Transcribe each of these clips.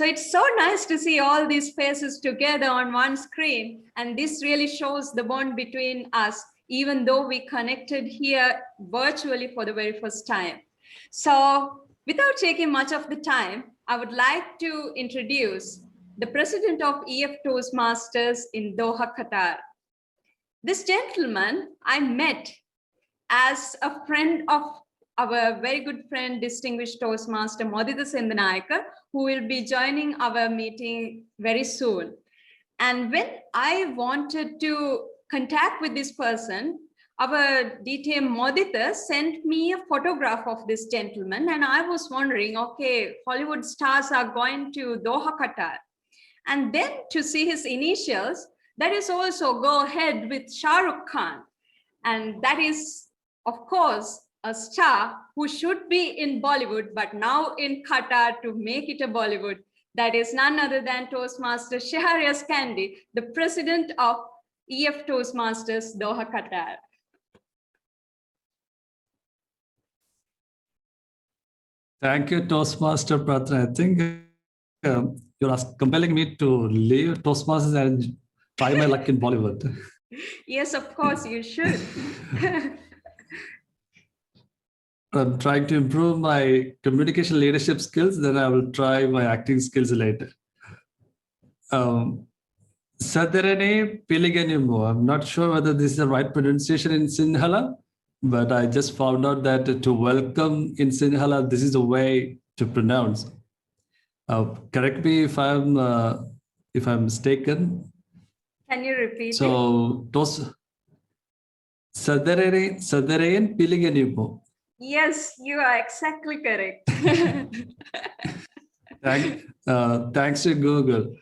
So it's so nice to see all these faces together on one screen. And this really shows the bond between us, even though we connected here virtually for the very first time. So without taking much of the time, I would like to introduce the president of EF Toastmasters in Doha, Qatar. This gentleman I met as a friend of our very good friend, distinguished Toastmaster Modita Sendanayaka, who will be joining our meeting very soon. And when I wanted to contact with this person, our DTM Modita sent me a photograph of this gentleman, and I was wondering, okay, Hollywood stars are going to Doha, Qatar. And then to see his initials, that is also go ahead with Shah Rukh Khan. And that is, of course, a star who should be in Bollywood, but now in Qatar to make it a Bollywood. That is none other than Toastmaster Shahariaz Kandi, the president of EF Toastmasters, Doha, Qatar. Thank you, Toastmaster Pratra. I think you're compelling me to leave Toastmasters and try my luck in Bollywood. Yes, of course, you should. I'm trying to improve my communication leadership skills, then I will try my acting skills later. Sadarane Piliganimu. I'm not sure whether this is the right pronunciation in Sinhala, but I just found out that to welcome in Sinhala, this is the way to pronounce. Correct me if I'm mistaken. Can you repeat so, it? Sadarayan Piliganimu. Yes, you are exactly correct. Thanks to Google.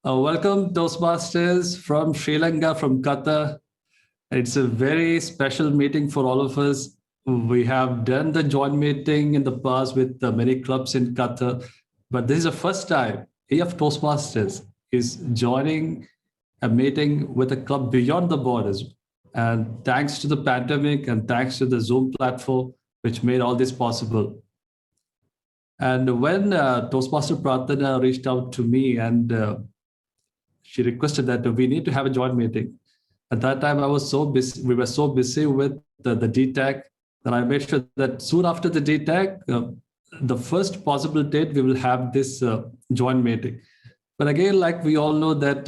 Welcome, Toastmasters from Sri Lanka, from Qatar. It's a very special meeting for all of us. We have done the joint meeting in the past with many clubs in Qatar, but this is the first time EF Toastmasters is joining a meeting with a club beyond the borders. And thanks to the pandemic and thanks to the Zoom platform, which made all this possible. And when Toastmaster Pratana reached out to me and she requested that we need to have a joint meeting. At that time, I was so busy. We were so busy with the DTAC that I made sure that soon after the DTAC, the first possible date, we will have this joint meeting. But again, like we all know that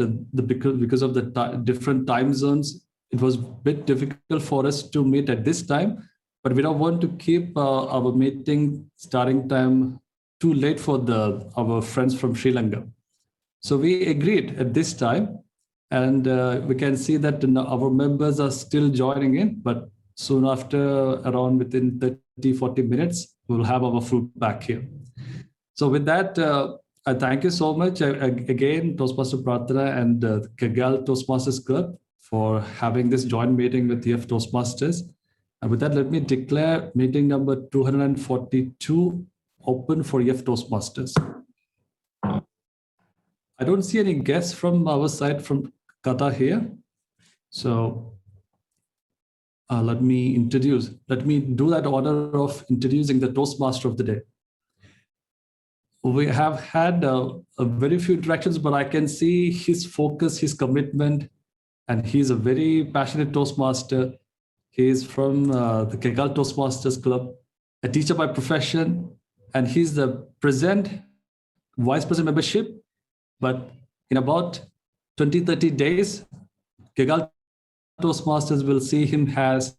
because of the different time zones, it was a bit difficult for us to meet at this time. But we don't want to keep our meeting starting time too late for our friends from Sri Lanka. So we agreed at this time, and we can see that our members are still joining in, but soon after, around within 30, 40 minutes, we'll have our fruit back here. So with that, I thank you so much again, Toastmaster Pratana and Kegalle Toastmasters Club for having this joint meeting with EF Toastmasters. And with that, let me declare meeting number 242 open for EF Toastmasters. I don't see any guests from our side from Qatar here. So let me do that order of introducing the Toastmaster of the day. We have had a very few interactions, but I can see his focus, his commitment, and he's a very passionate Toastmaster. He is from the Kegalle Toastmasters Club, a teacher by profession, and he's the vice president membership. But in about 20, 30 days, Kegalle Toastmasters will see him as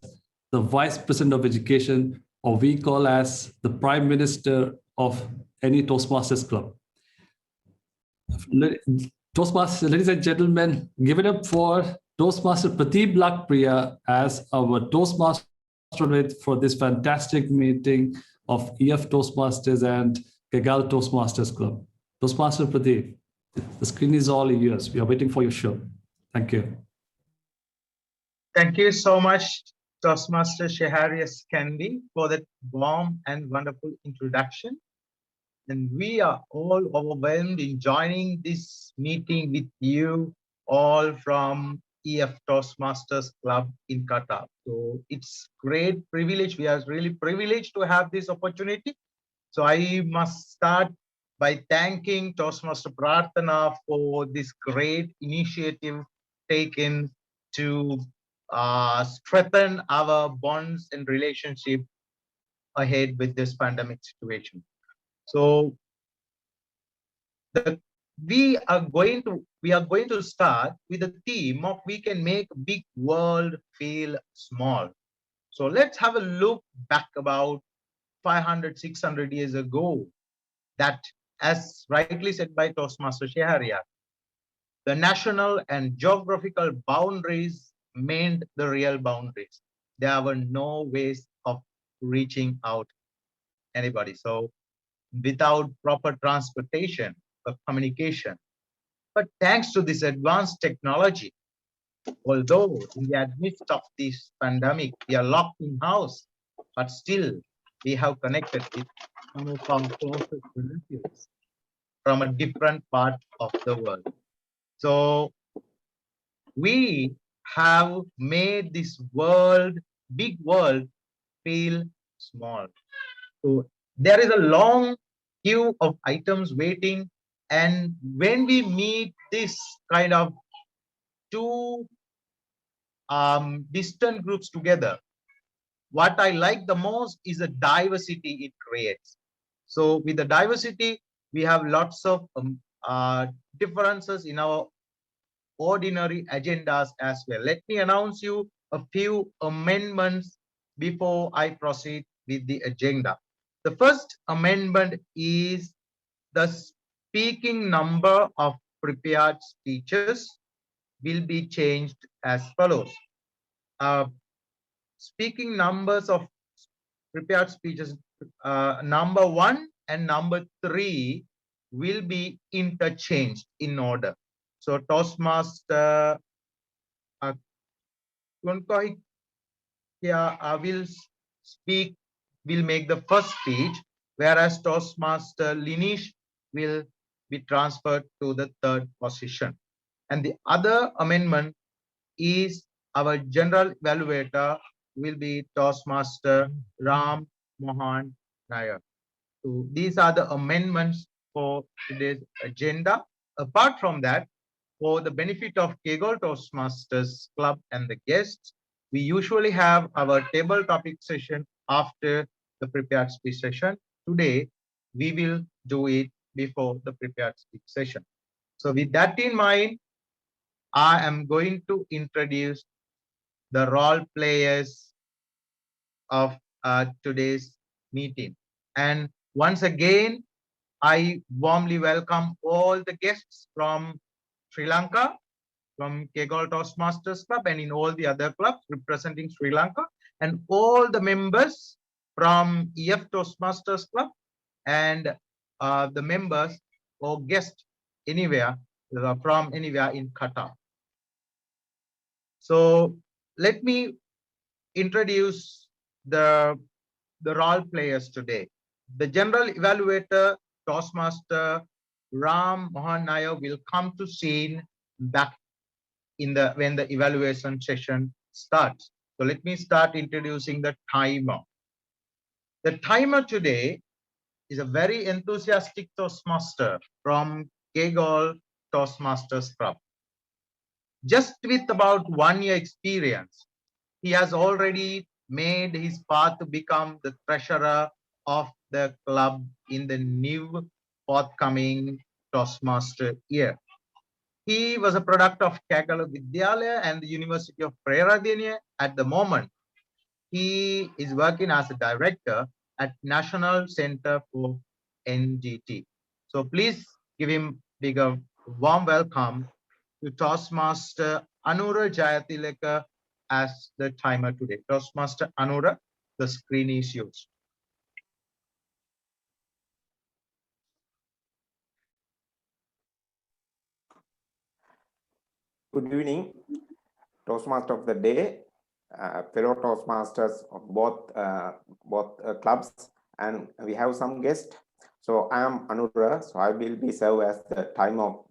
the vice president of education, or we call as the prime minister of any Toastmasters club. Toastmasters, ladies and gentlemen, give it up for Toastmaster Pradeep Lakpriya as our Toastmaster for this fantastic meeting of EF Toastmasters and Kegalle Toastmasters Club. Toastmaster Pradeep, the screen is all yours. We are waiting for your show. Thank you. Thank you so much, Toastmaster Shahariaz Kandi, for that warm and wonderful introduction. And we are all overwhelmed in joining this meeting with you all from EF Toastmasters Club in Qatar. So it's great privilege. We are really privileged to have this opportunity. So I must start by thanking Toastmaster Prarthana for this great initiative taken to strengthen our bonds and relationship ahead with this pandemic situation. So we are going to start with the theme of we can make big world feel small. So let's have a look back about 500, 600 years ago, that, as rightly said by Toastmaster Sheharia, the national and geographical boundaries meant the real boundaries. There were no ways of reaching out anybody. So without proper transportation or communication. But thanks to this advanced technology, although in the midst of this pandemic, we are locked in house, but still we have connected with some of our closest relatives from a different part of the world. So we have made this world, big world, feel small. So there is a long queue of items waiting. And when we meet this kind of two distant groups together, what I like the most is the diversity it creates. So with the diversity, we have lots of differences in our ordinary agendas as well. Let me announce you a few amendments before I proceed with the agenda. The first amendment is the speaking number of prepared speeches will be changed as follows. Speaking numbers of prepared speeches, number 1 and number 3 will be interchanged in order. So Toastmaster Kunkohik will make the first speech, whereas Toastmaster Linish will be transferred to the third position. And the other amendment is our general evaluator will be Toastmaster Ram Mohan Nair. So these are the amendments for today's agenda. Apart from that, for the benefit of Kegalle Toastmasters Club and the guests, we usually have our table topic session after the prepared speech session. Today, we will do it before the prepared speech session. So with that in mind, I am going to introduce the role players of today's meeting. And once again, I warmly welcome all the guests from Sri Lanka, from Kegalle Toastmasters Club, and in all the other clubs representing Sri Lanka, and all the members from EF Toastmasters Club, and the members or guests anywhere from anywhere in Qatar. So let me introduce the role players today. The general evaluator, Toastmaster Ram Mohan Nair, will come to scene back in when the evaluation session starts. So let me start introducing the timer. The timer today is a very enthusiastic Toastmaster from Kegalle Toastmasters Club. Just with about 1 year experience, he has already made his path to become the treasurer of the club in the new forthcoming Toastmaster year. He was a product of Kegalle Vidyalaya and the University of Peradeniya. At the moment, he is working as a director at National Center for NGT. So please give him a warm welcome to Toastmaster Anura Jayatileka as the timer today. Toastmaster Anura, the screen is yours. Good evening, Toastmaster of the day, fellow Toastmasters of both clubs, and we have some guests. So I am Anura, so I will be served as the time of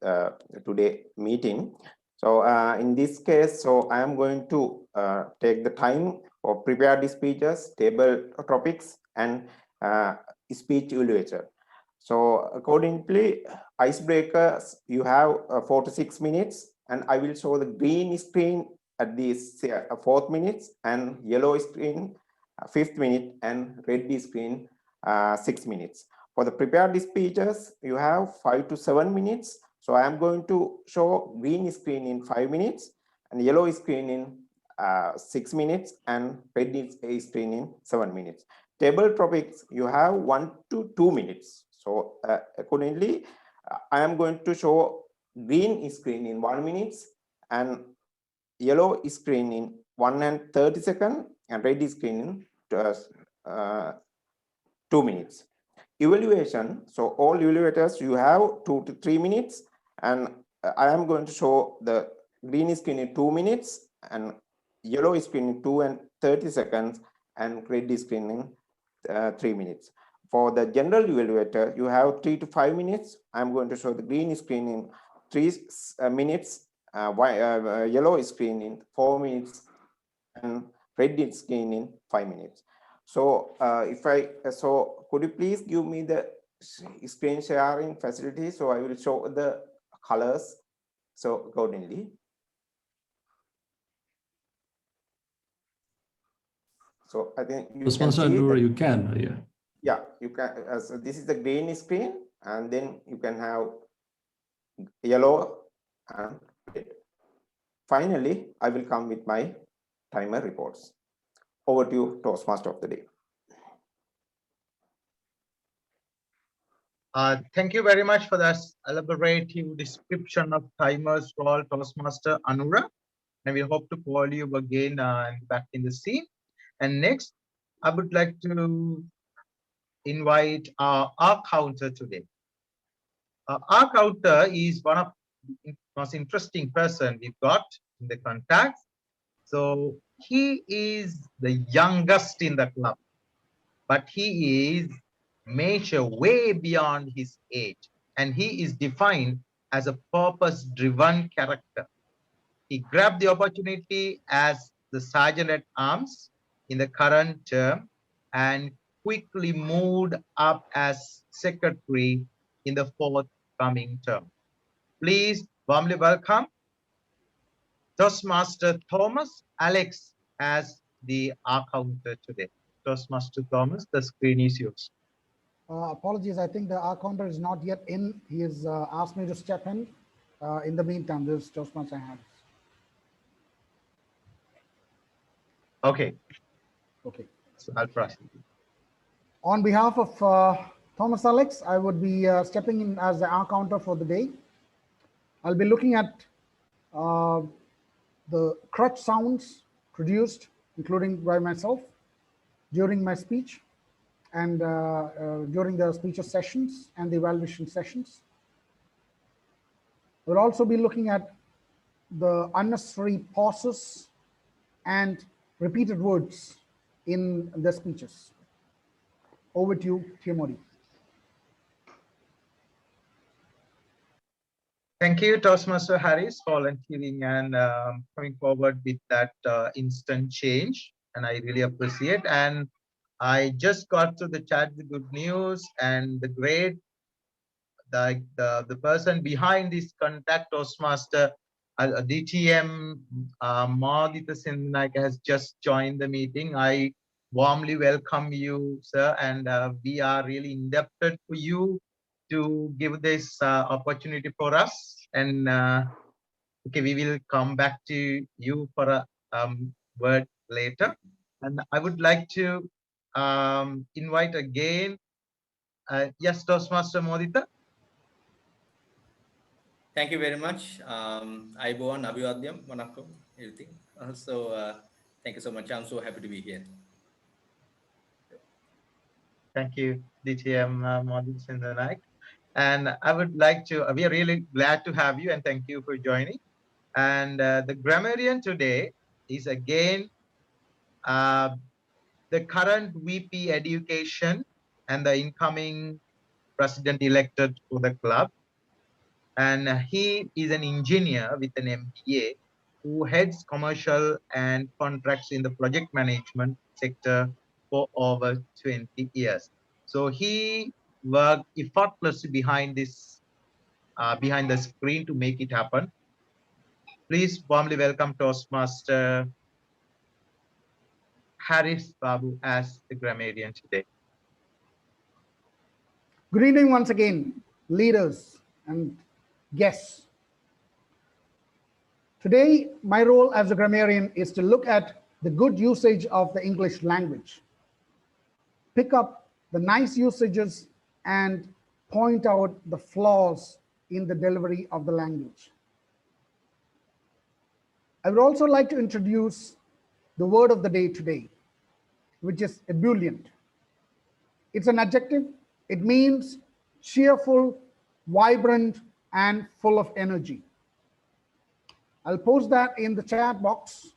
today meeting. So in this case, so I am going to take the time for prepared speeches, table topics, and speech evaluator. So accordingly, icebreakers, you have 4 to 6 minutes, and I will show the green screen at this 4th minute, and yellow screen 5th minute, and red screen 6 minutes. For the prepared speeches, you have 5 to 7 minutes. So I am going to show green screen in 5 minutes, and yellow screen in 6 minutes, and red screen in 7 minutes. Table topics, you have 1 to 2 minutes. So accordingly, I am going to show green screen in 1 minute, and yellow screen in 1 and 30 seconds, and red screen in 2 minutes. Evaluation, so all evaluators, you have 2 to 3 minutes, and I am going to show the green screen in 2 minutes, and yellow screen in 2 and 30 seconds, and red screen in 3 minutes. For the general evaluator, you have 3 to 5 minutes. I'm going to show the green screen in 3 minutes, yellow screen in 4 minutes, and red screen in 5 minutes. So could you please give me the screen sharing facility? So I will show the colors so accordingly. So I think you can see you can, yeah. Yeah, you can. So this is the green screen, and then you can have yellow and red. Finally, I will come with my timer reports. Over to you, Toastmaster of the day. Thank you very much for that elaborative description of timers for all Toastmaster Anura. And we hope to call you again back in the scene. And next, I would like to invite our counter today. Our counter is one of the most interesting person we've got in the contacts. So he is the youngest in the club, but he is mature way beyond his age, and he is defined as a purpose-driven character. He grabbed the opportunity as the sergeant at arms in the current term and quickly moved up as secretary in the forthcoming term. Please warmly welcome Toastmaster Thomas Alex as the counter today. Toastmaster Thomas, the screen is yours. Apologies, I think the counter is not yet in. He has asked me to step in. In the meantime, this is Toastmaster Alex. Okay. Okay. So I'll proceed. On behalf of Thomas Alex, I would be stepping in as the counter for the day. I'll be looking at the crutch sounds produced, including by myself, during my speech and during the speecher sessions and the evaluation sessions. We'll also be looking at the unnecessary pauses and repeated words in the speeches. Over to you, Timothy. Thank you, Toastmaster Harris, volunteering and coming forward with that instant change. And I really appreciate. And I just got to the chat the good news and the great, the person behind this contact Toastmaster DTM Madhita Sindhanayake has just joined the meeting. I warmly welcome you, sir, and we are really indebted for you to give this opportunity for us. And okay, we will come back to you for a word later. And I would like to invite again, yes, Toastmaster Madhita. Thank you very much. Aibowan, Abhivadyam, Vanakkam, everything. So thank you so much. I'm so happy to be here. Thank you, DTM Madhita Sindhanayake. And I would like to, we are really glad to have you and thank you for joining. And the grammarian today is again the current VP Education and the incoming president elected for the club. And he is an engineer with an MBA who heads commercial and contracts in the project management sector for over 20 years. So he worked effortlessly behind this, behind the screen to make it happen. Please warmly welcome Toastmaster Haris Babu as the grammarian today. Good evening once again, leaders and guests. Today, my role as a grammarian is to look at the good usage of the English language, pick up the nice usages, and point out the flaws in the delivery of the language. I would also like to introduce the word of the day today, which is ebullient. It's an adjective. It means cheerful, vibrant, and full of energy. I'll post that in the chat box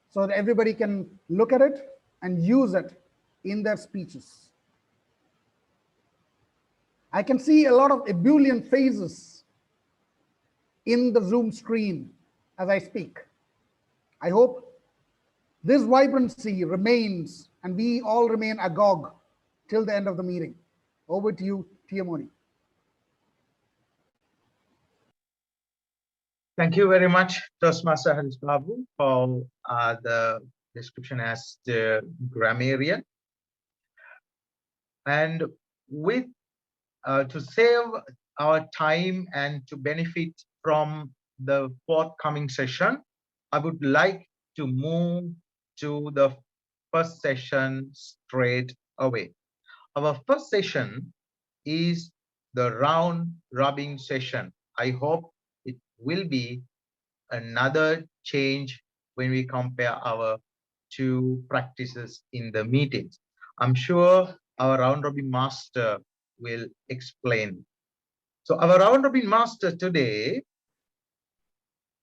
so that everybody can look at it and use it in their speeches. I can see a lot of ebullient faces in the Zoom screen as I speak. I hope this vibrancy remains and we all remain agog till the end of the meeting. Over to you, Tiamoni. Thank you very much, Toastmaster Haris Babu, for the description as the grammarian. And with to save our time and to benefit from the forthcoming session, I would like to move to the first session straight away. Our first session is the round robin session. I hope it will be another change when we compare our two practices in the meetings. I'm sure our round robin master will explain. So our round robin master today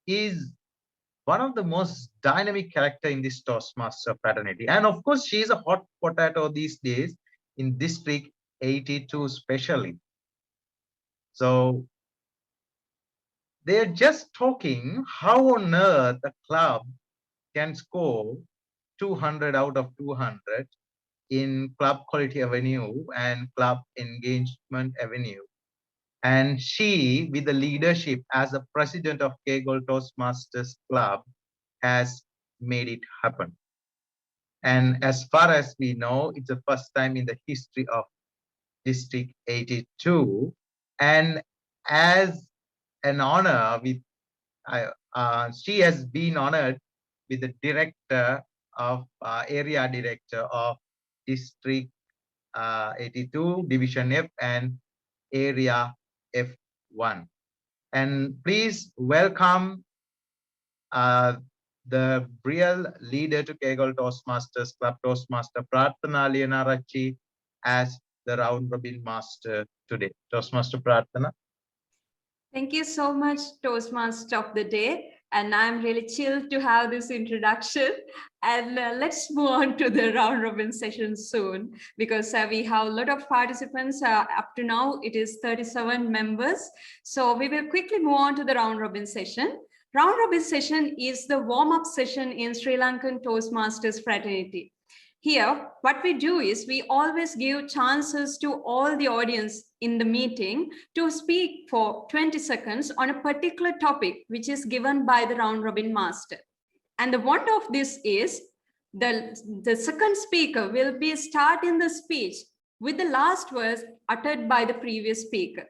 is one of the most dynamic character in this Toastmaster fraternity. And of course, she is a hot potato these days in District 82 especially. So they're just talking how on earth a club can score 200 out of 200 in Club Quality Avenue and Club Engagement Avenue. And she, with the leadership as the president of Kegalle Toastmasters Club, has made it happen. And as far as we know, it's the first time in the history of District 82. And as an honor, with she has been honored with the director of area director of District 82, Division F and Area F1. And please welcome the real leader to Kegalle Toastmasters Club, Toastmaster Prarthana Lianarachi, as the round robin master today. Toastmaster Prarthana. Thank you so much, Toastmaster of the Day. And I'm really chilled to have this introduction. And let's move on to the round robin session soon, because we have a lot of participants. Up to now, it is 37 members. So we will quickly move on to the round robin session. Round robin session is the warm-up session in Sri Lankan Toastmasters fraternity. Here, what we do is we always give chances to all the audience in the meeting to speak for 20 seconds on a particular topic, which is given by the round robin master. And the wonder of this is the second speaker will be starting the speech with the last words uttered by the previous speaker.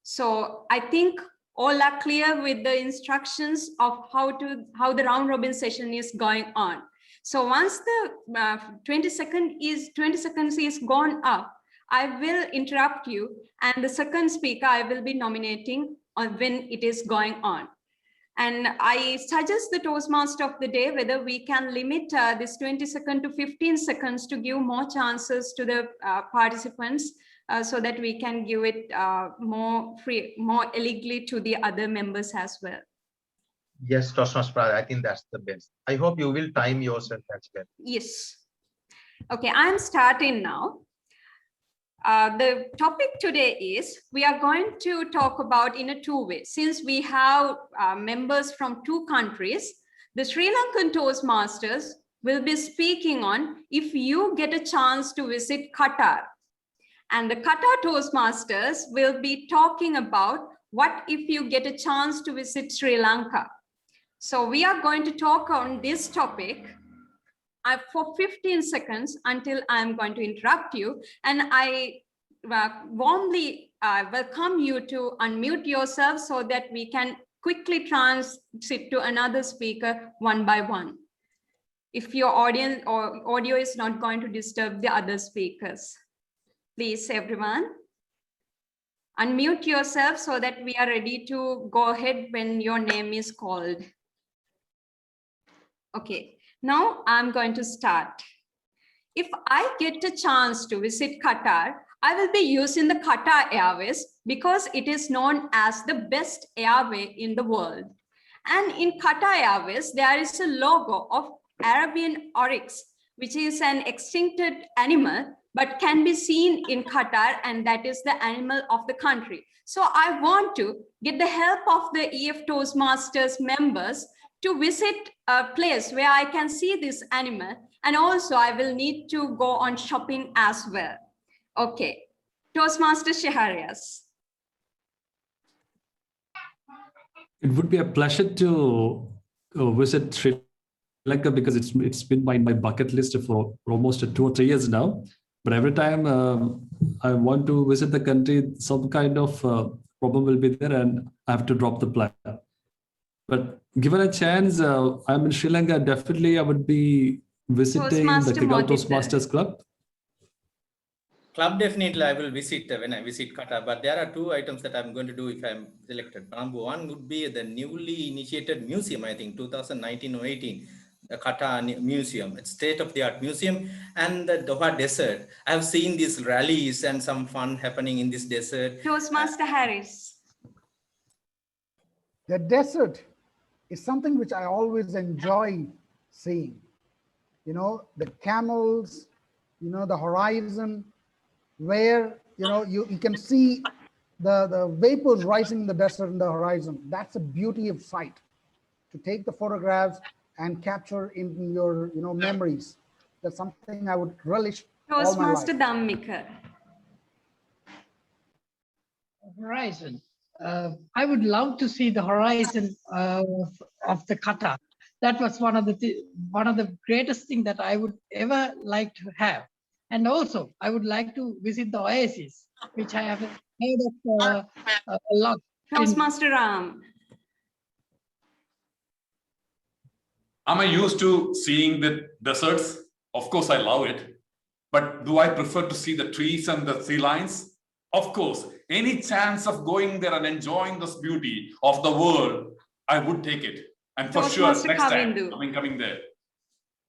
So I think all are clear with the instructions of how the round robin session is going on. So once the 20 seconds is gone up, I will interrupt you, and the second speaker I will be nominating on when it is going on. And I suggest the Toastmaster of the Day whether we can limit this 20 seconds to 15 seconds to give more chances to the participants so that we can give it more elegantly to the other members as well. Yes, Toastmaster, I think that's the best. I hope you will time yourself as well. Yes. Okay, I'm starting now. The topic today is we are going to talk about in a two-way. Since we have members from two countries, the Sri Lankan Toastmasters will be speaking on if you get a chance to visit Qatar. And the Qatar Toastmasters will be talking about what if you get a chance to visit Sri Lanka. So we are going to talk on this topic for 15 seconds until I'm going to interrupt you. And I warmly welcome you to unmute yourself so that we can quickly transit to another speaker one by one, if your audience or audio is not going to disturb the other speakers. Please, everyone, unmute yourself so that we are ready to go ahead when your name is called. Okay, now I'm going to start. If I get a chance to visit Qatar, I will be using the Qatar Airways because it is known as the best airway in the world. And in Qatar Airways, there is a logo of Arabian oryx, which is an extincted animal, but can be seen in Qatar, and that is the animal of the country. So I want to get the help of the EF Toastmasters members to visit a place where I can see this animal, and also I will need to go on shopping as well. Okay, Toastmaster Shaharias. It would be a pleasure to visit Sri Lanka because it's been my bucket list for almost 2 or 3 years now. But every time I want to visit the country, some kind of problem will be there and I have to drop the plan. But given a chance, I'm in Sri Lanka, definitely I would be visiting the Kegalle Toastmasters Club. Club, definitely I will visit when I visit Qatar, but there are 2 items that I'm going to do if I'm selected. Number 1 would be the newly initiated museum, I think 2019 or 18, the Qatar Museum. It's state-of-the-art museum, and the Doha Desert. I've seen these rallies and some fun happening in this desert. Toastmaster Harris. The desert is something which I always enjoy seeing. You know, the camels, you know, the horizon, where, you know, you can see the vapors rising in the desert in the horizon. That's a beauty of sight to take the photographs and capture in your, you know, memories. That's something I would relish all my life. Toastmaster Dhammika. Horizon. I would love to see the horizon of the Qatar. That was one of the greatest things that I would ever like to have. And also, I would like to visit the oasis, which I have heard of a lot. Toastmaster Ram. Am I used to seeing the deserts? Of course, I love it. But do I prefer to see the trees and the sea lions? Of course, any chance of going there and enjoying this beauty of the world, I would take it. And for sure, next time, coming there.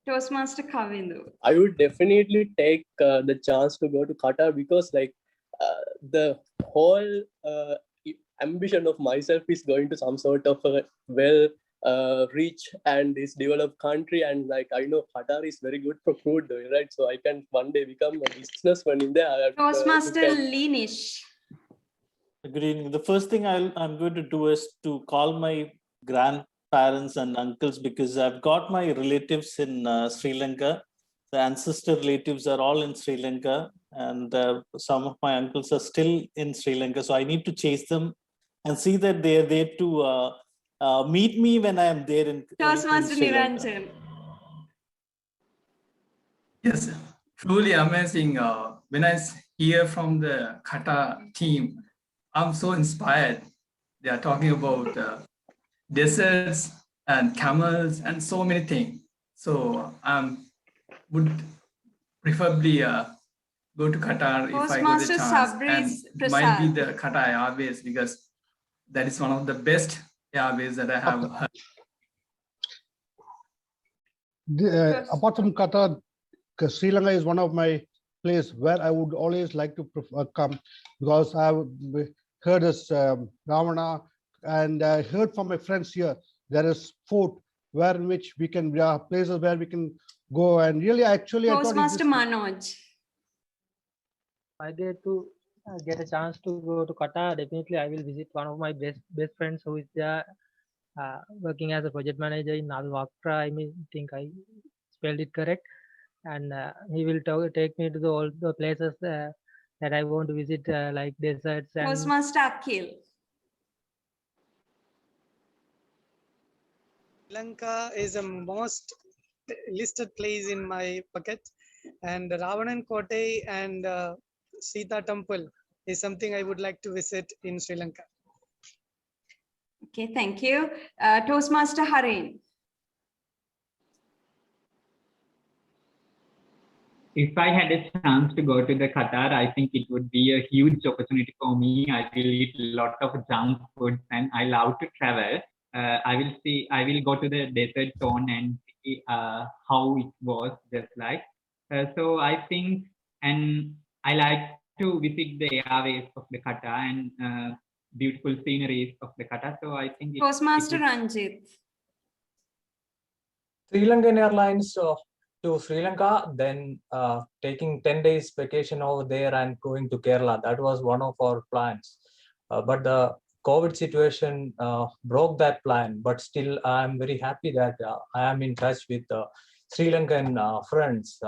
Toastmaster Kavindu. I would definitely take the chance to go to Qatar because like the whole ambition of myself is going to some sort of a rich and this developed country, and like I know Qatar is very good for food, right? So I can one day become a businessman in there. Toastmaster Linish. Good evening. The first thing I'm going to do is to call my grandparents and uncles, because I've got my relatives in Sri Lanka. The ancestor relatives are all in Sri Lanka, and some of my uncles are still in Sri Lanka. So I need to chase them and see that they're there to meet me when I am there in Toastmaster Niranjan. Yes, truly amazing. When I hear from the Qatar team, I'm so inspired. They are talking about deserts and camels and so many things. So I would preferably go to Qatar if I got the chance. And it might be the Qatar Airways, because that is one of the best airways that I have heard. Apart from Qatar, Sri Lanka is one of my places where I would always like to come, because I heard this Ravana, and I heard from my friends here there is fort where in which we can places where we can go, and really actually Toastmaster Manoj. I get a chance to go to Qatar, definitely I will visit one of my best friends who is there working as a project manager in Al Waqra. I think I spelled it correct, and he will take me to all the places that I want to visit like deserts and Toastmaster Akhil. Sri Lanka is the most listed place in my bucket, and Ravanan Kote and Sita Temple is something I would like to visit in Sri Lanka. Okay, thank you. Toastmaster Harin. If I had a chance to go to the Qatar, I think it would be a huge opportunity for me. I will eat a lot of junk food and I love to travel. I will go to the desert zone and see how it was just like. So I think, and I like to visit the airways of the Qatar and beautiful sceneries of the Qatar. So I think Toastmaster Ranjit. Sri Lankan Airlines to Sri Lanka, then taking 10 days vacation over there and going to Kerala. That was one of our plans. But the COVID situation broke that plan. But still, I'm very happy that I am in touch with Sri Lankan friends,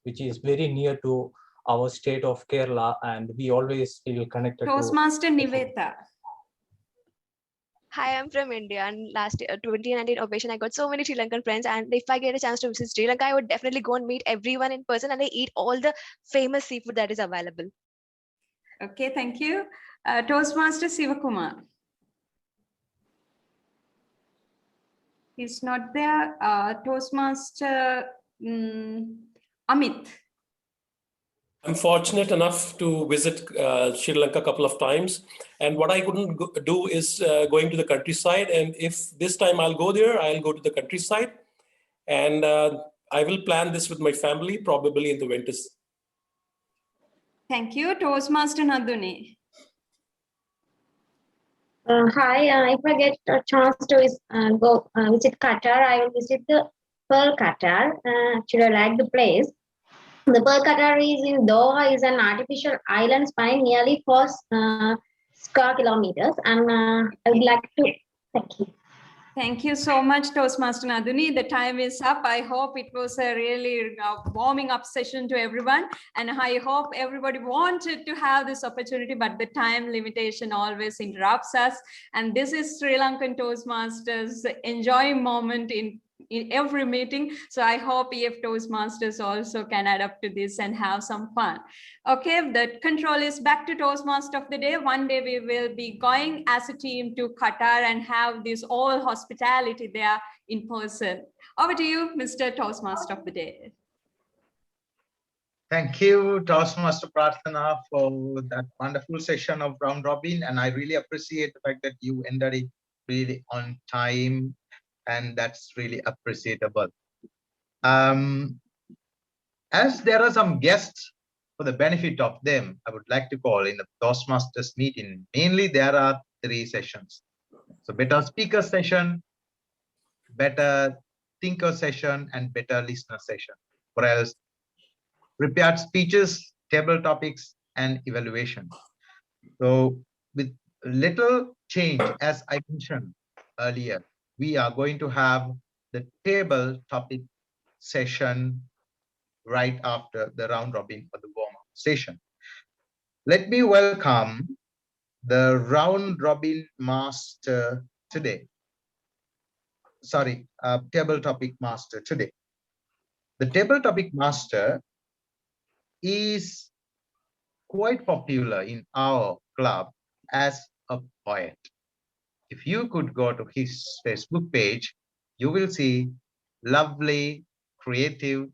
which is very near to our state of Kerala, and we always feel connected Toastmaster to Niveta. Hi, I'm from India, and last year, 2019 occasion, I got so many Sri Lankan friends, and if I get a chance to visit Sri Lanka, I would definitely go and meet everyone in person, and I eat all the famous seafood that is available. Okay, thank you. Toastmaster Sivakumar. He's not there. Toastmaster Amit. I'm fortunate enough to visit Sri Lanka a couple of times. And what I couldn't do is going to the countryside. And if this time I'll go there, I'll go to the countryside. And I will plan this with my family, probably in the winters. Thank you. Toastmaster Naduni. Hi, if I get a chance to go visit Qatar, I will visit the Pearl Qatar. Actually, I like the place. The Pearl Qatar is in Doha, is an artificial island spanning nearly 4 square kilometers. And I would like to thank you. Thank you so much, Toastmaster Naduni. The time is up. I hope it was a really warming up session to everyone. And I hope everybody wanted to have this opportunity, but the time limitation always interrupts us. And this is Sri Lankan Toastmasters enjoying moment in every meeting. So I hope EF Toastmasters also can adapt to this and have some fun. Okay, the control is back to Toastmaster of the day. One day we will be going as a team to Qatar and have this all hospitality there in person. Over to you, Mr. Toastmaster of the day. Thank you, Toastmaster Prarthana, for that wonderful session of round robin. And I really appreciate the fact that you ended it really on time. And that's really appreciable. As there are some guests, for the benefit of them, I would like to call in the Toastmasters meeting. Mainly, there are 3 sessions. So better speaker session, better thinker session, and better listener session. Or else prepared speeches, table topics, and evaluation. So with little change, as I mentioned earlier, we are going to have the table topic session right after the round robin or the warm-up session. Let me welcome the round robin master today. Sorry, table topic master today. The table topic master is quite popular in our club as a poet. If you could go to his Facebook page, you will see lovely, creative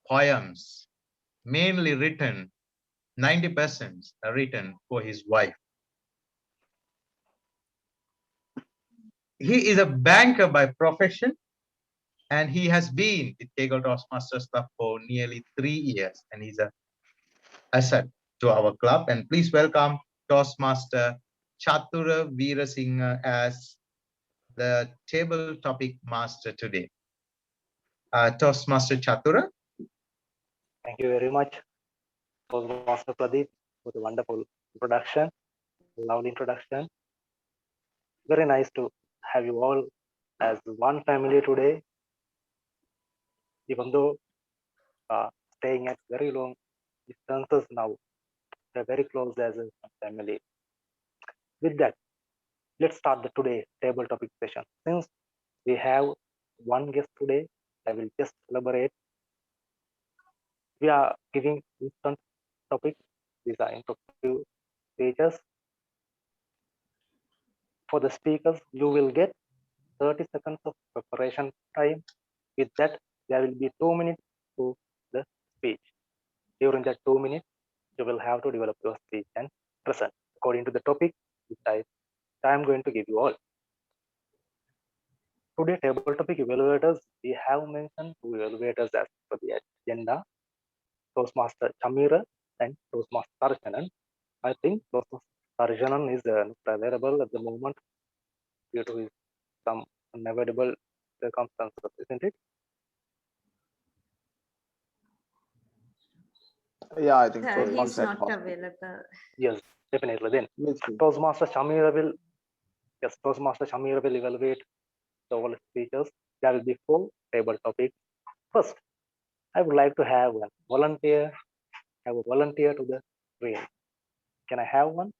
poems, mainly written, 90% are written for his wife. He is a banker by profession, and he has been with Kegalle Toastmasters Club for nearly 3 years, and he's an asset to our club. And please welcome Toastmaster Chatura Veerasinghe as the table topic master today. Toastmaster Chatura. Thank you very much, Toastmaster Pradeep, for the wonderful introduction, loud introduction. Very nice to have you all as one family today, even though staying at very long distances now. They're very close as a family. With that, let's start the today table topic session. Since we have one guest today, I will just elaborate. We are giving instant topics. These are interactive pages. For the speakers, you will get 30 seconds of preparation time. With that, there will be 2 minutes to the speech. During that 2 minutes, you will have to develop your speech and present according to the topic which I am going to give you all. Today, table topic evaluators, we have mentioned 2 evaluators as per the agenda, Toastmaster Chamira and Toastmaster Arjanan. I think Toastmaster Arjanan is not available at the moment due to some unavoidable circumstances, isn't it? Yeah, I think so. He's not available. Yes, definitely. Then Toastmaster Chamira will, yes, Toastmaster Chamira will evaluate the whole speeches. There will be 4 table topics. First, I would like to have a volunteer to the screen. Can I have one?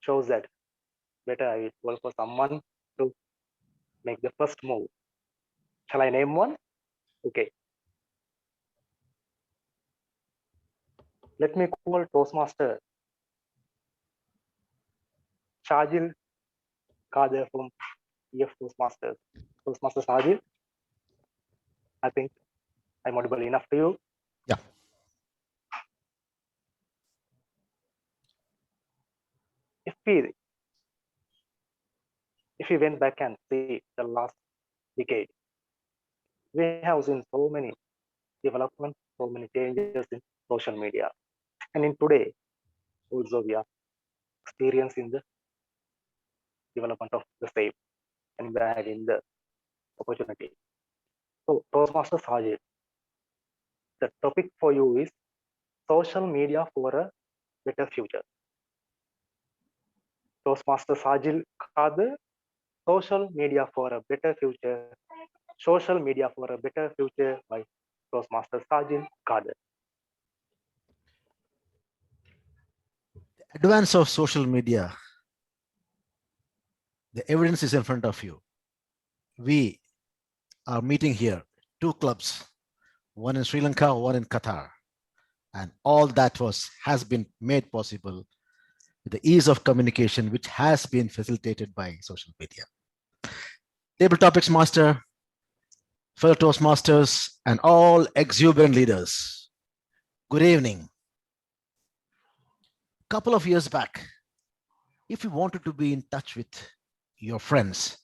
Shows that better I will for someone to make the first move. Shall I name one? Okay. Let me call Toastmaster Shajil Kader from EF Toastmasters. Toastmaster Shajil, I think I'm audible enough to you. Yeah. If we went back and see the last decade, we have seen so many developments, so many changes in social media. And in today, also we are experiencing the development of the same and we are having the opportunity. So Toastmaster Sajid, the topic for you is social media for a better future. Toastmaster Sajil Kader, social media for a better future. Social media for a better future by Toastmaster Sajil Kader. Advance of social media. The evidence is in front of you. We are meeting here, 2 clubs, one in Sri Lanka, one in Qatar. And all that has been made possible with the ease of communication, which has been facilitated by social media. Table topics master, fellow Toastmasters, and all exuberant leaders. Good evening. A couple of years back, if you wanted to be in touch with your friends,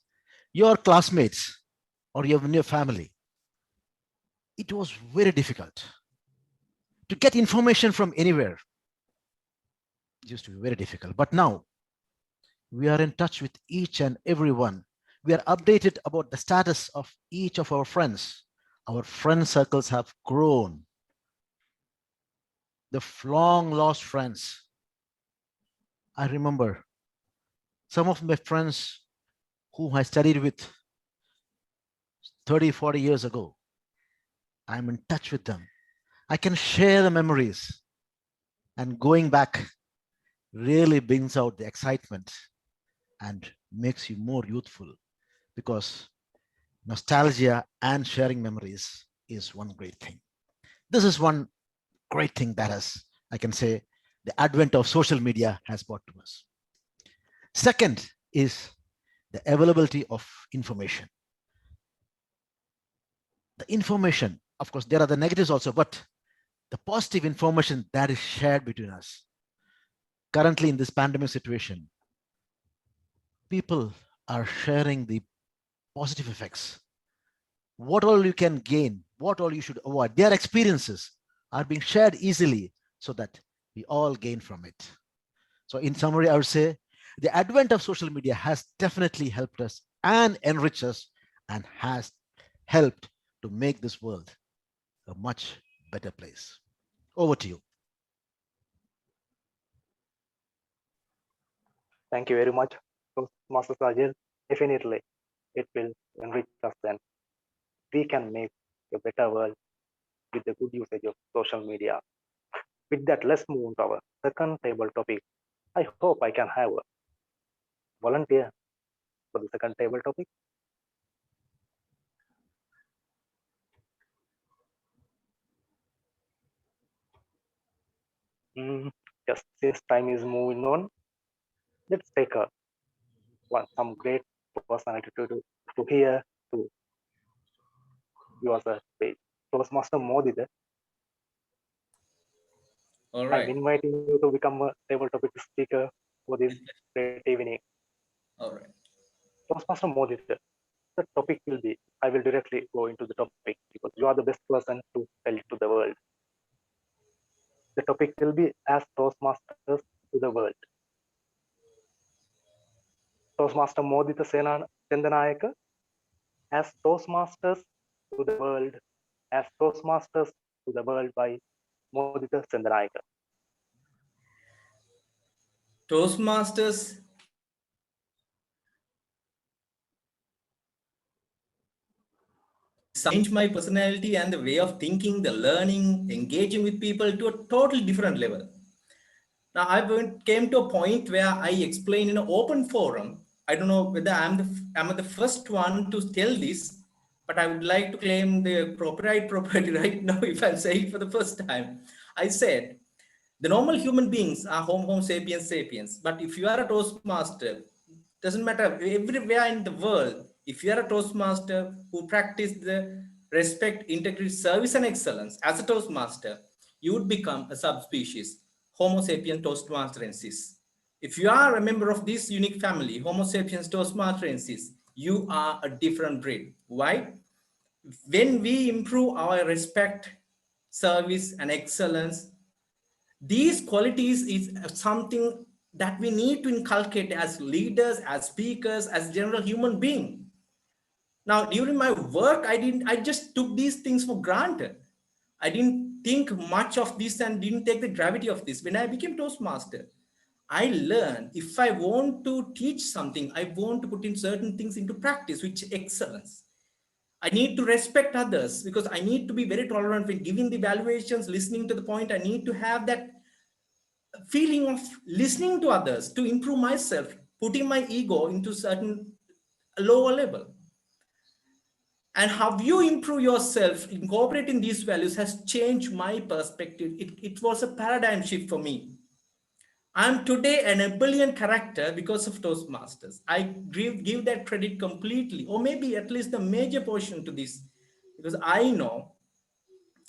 your classmates, or even your family, it was very difficult to get information from anywhere. It used to be very difficult. But now we are in touch with each and every one. We are updated about the status of each of our friends. Our friend circles have grown. The long lost friends. I remember some of my friends who I studied with 30, 40 years ago. I'm in touch with them. I can share the memories, and going back really brings out the excitement and makes you more youthful, because nostalgia and sharing memories is one great thing. This is one great thing that I can say, the advent of social media has brought to us. Second is the availability of information. The information, of course, there are the negatives also, but the positive information that is shared between us. Currently in this pandemic situation, people are sharing the positive effects. What all you can gain, what all you should avoid. Their experiences are being shared easily so that we all gain from it. So in summary, I would say the advent of social media has definitely helped us and enriched us and has helped to make this world a much better place. Over to you. Thank you very much, Master Sajid. Definitely, it will enrich us and we can make a better world with the good usage of social media. With that, let's move on to our second table topic. I hope I can have a volunteer for the second table topic. Just since time is moving on, let's take some great personality to hear to give us a speech. Toastmaster Modi, All I'm right. inviting you to become a table topic speaker for this great evening. All right. Toastmaster Modi, the topic will be, I will directly go into the topic because you are the best person to tell it to the world. The topic will be as Toastmasters to the world. Toastmaster Modi Sendanayaka, as Toastmasters to the world, as Toastmasters to the world by Modita Sendanayaka. Toastmasters changed my personality and the way of thinking, the learning, engaging with people to a totally different level. Now I came to a point where I explain in an open forum. I don't know whether I'm the first one to tell this, but I would like to claim the copyright property right now if I'm saying for the first time. I said, the normal human beings are Homo sapiens sapiens, but if you are a Toastmaster, doesn't matter everywhere in the world, if you are a Toastmaster who practice the respect, integrity, service, and excellence as a Toastmaster, you would become a subspecies, Homo sapiens toastmasterensis. If you are a member of this unique family, Homo sapiens toastmasterensis, you are a different breed. Why? When we improve our respect, service, and excellence, these qualities is something that we need to inculcate as leaders, as speakers, as general human being. Now, during my work, I just took these things for granted. I didn't think much of this and didn't take the gravity of this. When I became Toastmaster, I learned if I want to teach something, I want to put in certain things into practice, which is excellence. I need to respect others because I need to be very tolerant when giving the evaluations, listening to the point. I need to have that feeling of listening to others to improve myself, putting my ego into certain lower level. And how you improve yourself, incorporating these values has changed my perspective. It was a paradigm shift for me. I'm today an ebullient character because of Toastmasters. I give that credit completely, or maybe at least a major portion to this, because I know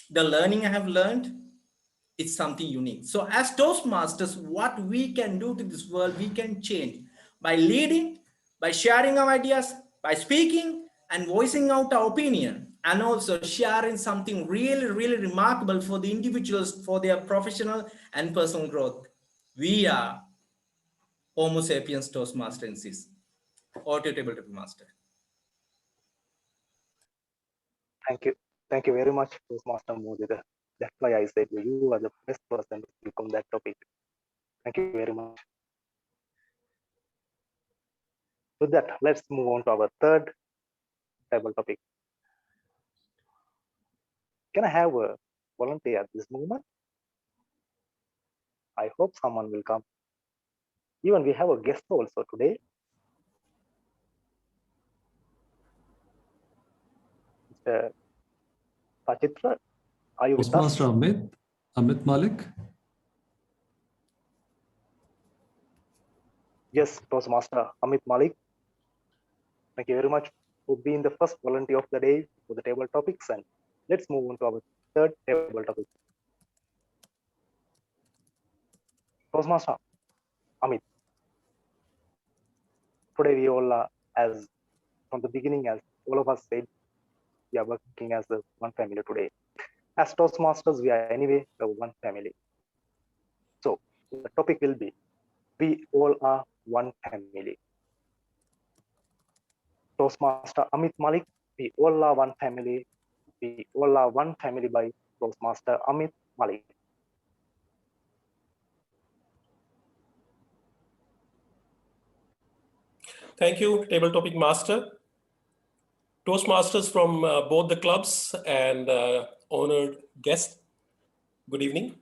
the learning I have learned, it's something unique. So as Toastmasters, what we can do to this world, we can change by leading, by sharing our ideas, by speaking and voicing out our opinion, and also sharing something really, really remarkable for the individuals for their professional and personal growth. We are Homo sapiens Toastmasterensis, or Tabletop Master. Thank you. Thank you very much, Toastmaster Modita. That's why I said you are the best person to speak on that topic. Thank you very much. With that, let's move on to our third table topic. Can I have a volunteer at this moment? I hope someone will come. Even we have a guest also today. Mr. Sachitra, are you with us? Toastmaster Amit Malik. Yes, Toastmaster Amit Malik. Thank you very much for being the first volunteer of the day for the table topics. And let's move on to our third table topic. Toastmaster Amit. Today we all are, as from the beginning, as all of us said, we are working as one family today. As Toastmasters, we are anyway one family. So the topic will be, we all are one family. Toastmaster Amit Malik, we all are one family. We all are one family by Toastmaster Amit Malik. Thank you, Table Topic Master. Toastmasters from both the clubs and honored guests, good evening.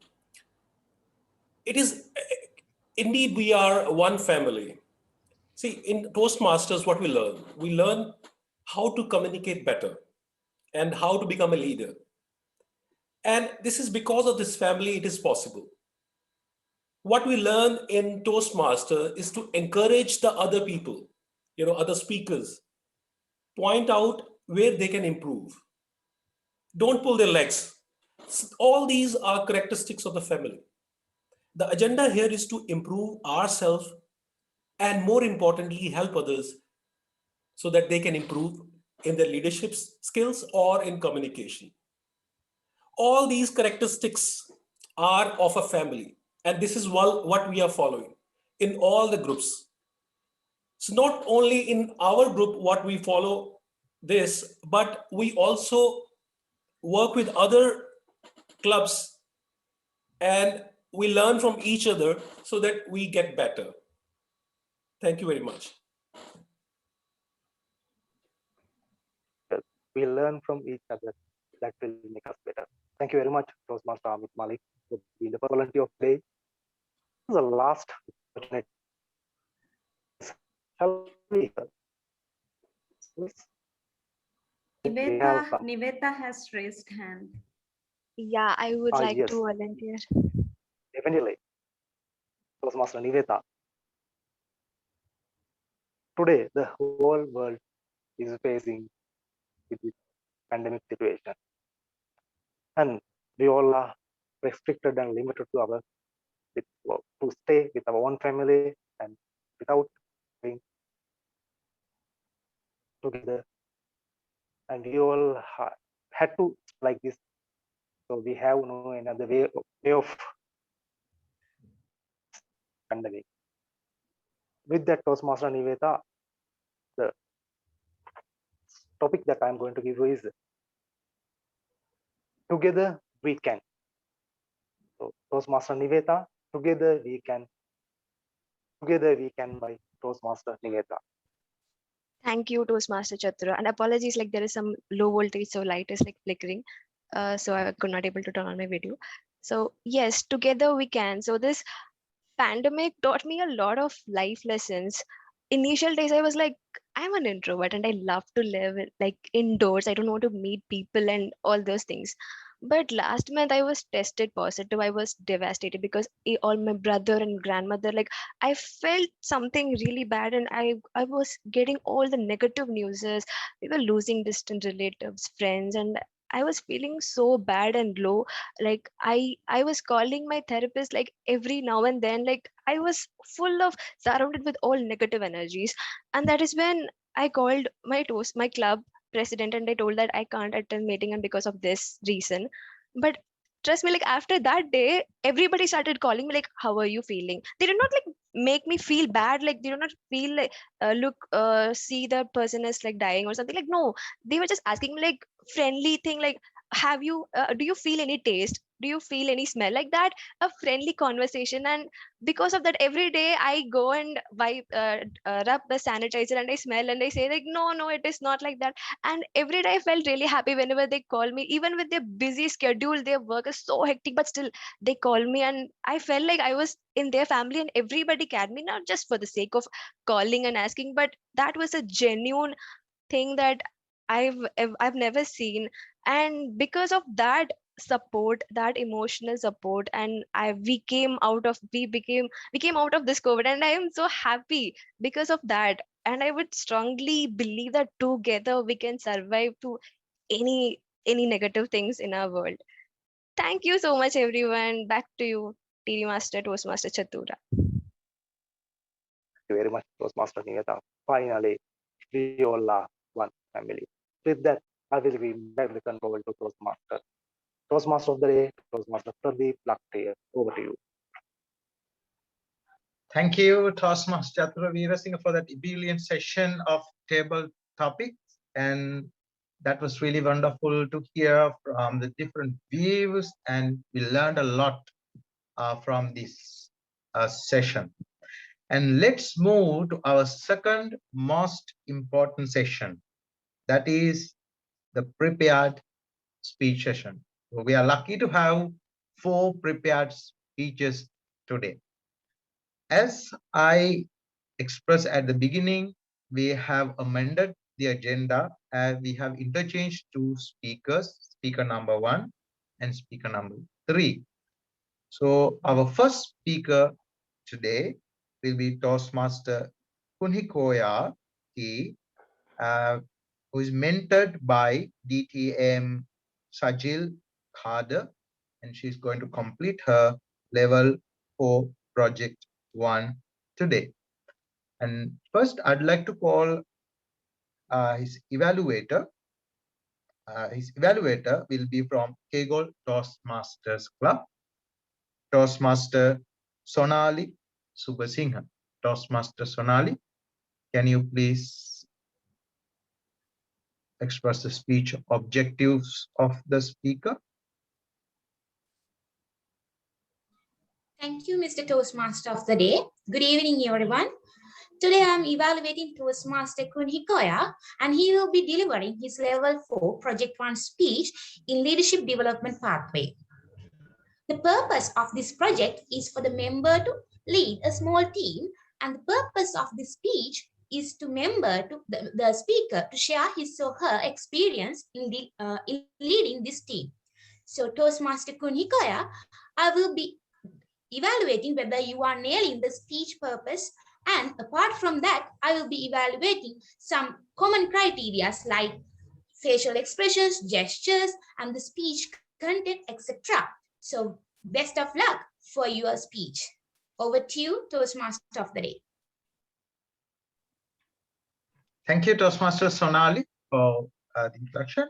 It is, indeed, we are one family. See, in Toastmasters, what we learn how to communicate better and how to become a leader. And this is because of this family, it is possible. What we learn in Toastmaster is to encourage the other people, other speakers, point out where they can improve. Don't pull their legs. All these are characteristics of the family. The agenda here is to improve ourselves and, more importantly, help others so that they can improve in their leadership skills or in communication. All these characteristics are of a family, and this is what we are following in all the groups. So not only in our group what we follow this, but we also work with other clubs and we learn from each other so that we get better. Thank you very much. We learn from each other. That will make us better. Thank you very much, Toastmaster Amit Malik, for being the volunteer of the day. This is the last opportunity. Shall we? Niveta has raised hand. Yeah, I would like yes. to volunteer. Definitely. Toastmaster Niveta. Today, the whole world is facing with this pandemic situation. And we all are restricted and limited to our to stay with our own family and without being together. And we all had to like this. So we have no another way of pandemic. With that, Toastmaster Niveta, the topic that I'm going to give you is Together We Can. So Toastmaster Niveta, Together We Can. Together We Can by Toastmaster Niveta. Thank you, Toastmaster Chatura. And apologies, like there is some low voltage, so light is like flickering. So I could not able to turn on my video. So yes, together we can. So this pandemic taught me a lot of life lessons. Initial days, I was like, I'm an introvert and I love to live like indoors. I don't want to meet people and all those things. But last month I was tested positive. I was devastated because all my brother and grandmother, like I felt something really bad, and I was getting all the negative news. We were losing distant relatives, friends, and I was feeling so bad and low. Like I was calling my therapist like every now and then. Like I was full of surrounded with all negative energies, and that is when I called my club president and I told that I can't attend meeting and because of this reason. But trust me, like after that day, everybody started calling me like, how are you feeling? They did not like make me feel bad. Like they do not feel like see the person is like dying or something. Like no, they were just asking me like friendly thing like, have you do you feel any taste? Do you feel any smell? Like that, a friendly conversation. And because of that, every day I go and wipe rub the sanitizer and I smell and I say like, no, it is not like that. And every day I felt really happy whenever they call me, even with their busy schedule, their work is so hectic, but still they call me and I felt like I was in their family. And everybody cared me, not just for the sake of calling and asking, but that was a genuine thing that I've never seen. And because of that support, that emotional support, and we came out of this COVID, and I am so happy because of that. And I would strongly believe that together we can survive to any negative things in our world. Thank you so much, everyone. Back to you, TD Master, Toastmaster Chatura. Thank you very much, Toastmaster Niveta. Finally, we all are one family. With that, I will be back the control to Toastmaster. Toastmaster of the day, Toastmaster Pradeep Laktiya. Over to you. Thank you, Toastmaster Chatura Veerasinghe, for that brilliant session of table topics. And That was really wonderful to hear from the different views, and we learned a lot from this session. And let's move to our second most important session, that is the prepared speech session. So we are lucky to have 4 prepared speeches today. As I expressed at the beginning, we have amended the agenda and we have interchanged 2 speakers, speaker number 1 and speaker number 3. So our first speaker today will be Toastmaster Kunhikoya, who is mentored by DTM Sajil Khader, and she's going to complete her level 4 project 1 today. And first, I'd like to call his evaluator. His evaluator will be from Kegalle Toastmasters Club, Toastmaster Sonali Subasinghe. Toastmaster Sonali, can you please express the speech objectives of the speaker? Thank you, Mr. Toastmaster of the Day. Good evening, everyone. Today, I'm evaluating Toastmaster Kunhikoya, and he will be delivering his Level 4 Project 1 speech in Leadership Development Pathway. The purpose of this project is for the member to lead a small team, and the purpose of this speech is to the speaker to share his or her experience in leading this team. So, Toastmaster Kunhikoya, I will be evaluating whether you are nailing the speech purpose, and apart from that, I will be evaluating some common criteria like facial expressions, gestures, and the speech content, etc. So best of luck for your speech. Over to you, Toastmaster of the Day. Thank you, Toastmaster Sonali, for the introduction.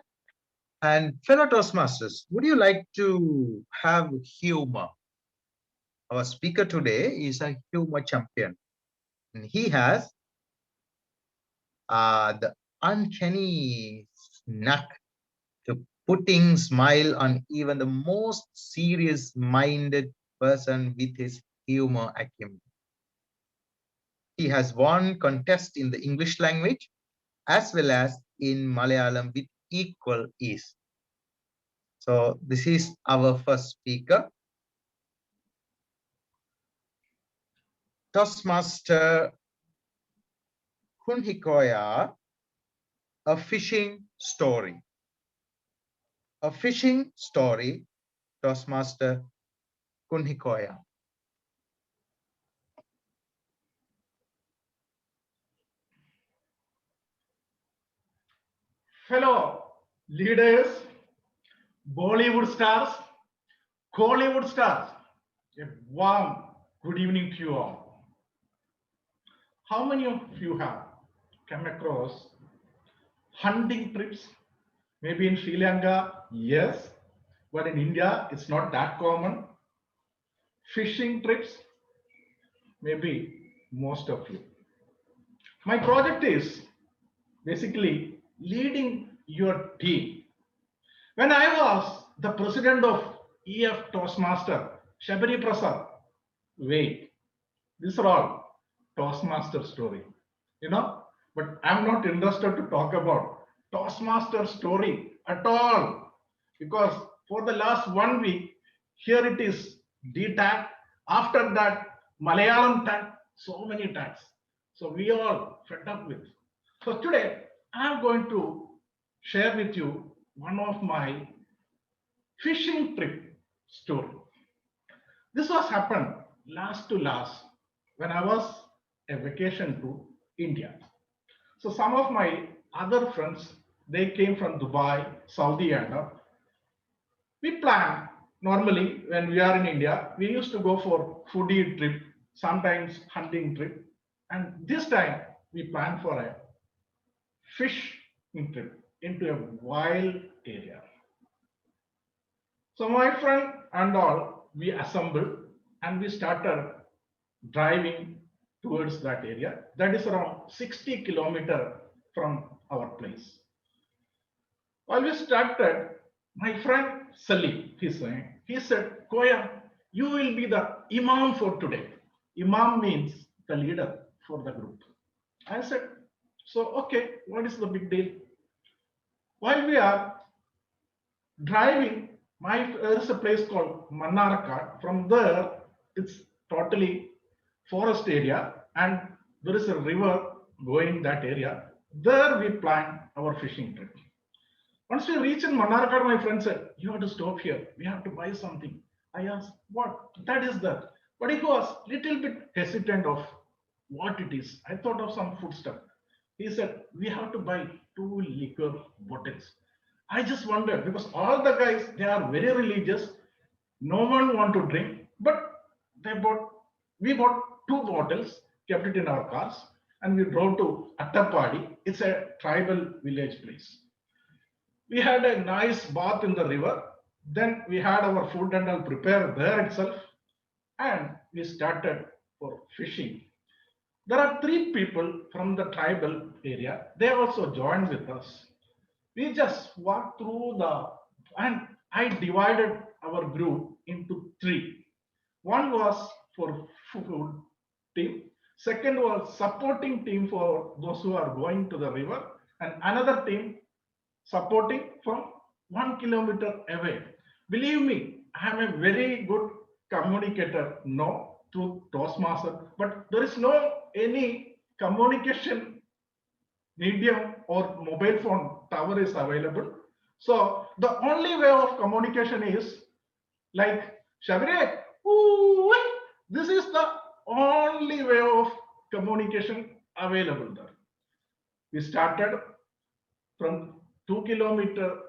And fellow Toastmasters, would you like to have humor? Our speaker today is a humor champion, and he has the uncanny knack to putting smile on even the most serious-minded person with his humor acumen. He has won contests in the English language as well as in Malayalam with equal ease. So this is our first speaker, Toastmaster Kunhikoya, a fishing story. A fishing story, Toastmaster Kunhikoya. Fellow leaders, Bollywood stars, Hollywood stars, a warm good evening to you all. How many of you have come across hunting trips? Maybe in Sri Lanka, yes, but in India, it's not that common. Fishing trips, maybe most of you. My project is basically leading your team. When I was the president of EF Toastmaster, Shabari Prasad, wait, these are all Toastmaster story, but I'm not interested to talk about Toastmaster story at all, because for the last 1 week, here it is D-tag, after that Malayalam tag, so many tags. So we all fed up with. So today, I'm going to share with you one of my fishing trip story. This was happened last when I was a vacation to India. So some of my other friends, they came from Dubai, Saudi, and we plan normally when we are in India, we used to go for foodie trip, sometimes hunting trip, and this time we plan for a fishing trip into a wild area. So my friend and all, we assembled and we started driving towards that area. That is around 60 kilometers from our place. While we started, my friend Salim, he said, Koya, you will be the Imam for today. Imam means the leader for the group. I said, so okay, what is the big deal? While we are driving, there is a place called Manarakat. From there, it's totally forest area and there is a river going that area. There we planned our fishing trip. Once we reached in Manarakat, my friend said, you have to stop here. We have to buy something. I asked, what? That is that. But he was little bit hesitant of what it is. I thought of some food stuff. He said, we have to buy 2 liquor bottles. I just wondered because all the guys, they are very religious. No one want to drink, but we bought 2 bottles, kept it in our cars, and we drove to Attapadi. It's a tribal village place. We had a nice bath in the river. Then we had our food and all prepared there itself. And we started for fishing. There are 3 people from the tribal area. They also joined with us. We just walked through and I divided our group into 3. One was for food team. Second was supporting team for those who are going to the river. And another team supporting from 1 kilometer away. Believe me, I am a very good communicator, no, through Toastmaster, but there is no any communication medium or mobile phone tower is available. So the only way of communication is like Shabire, this is the only way of communication available there. We started from 2 kilometers.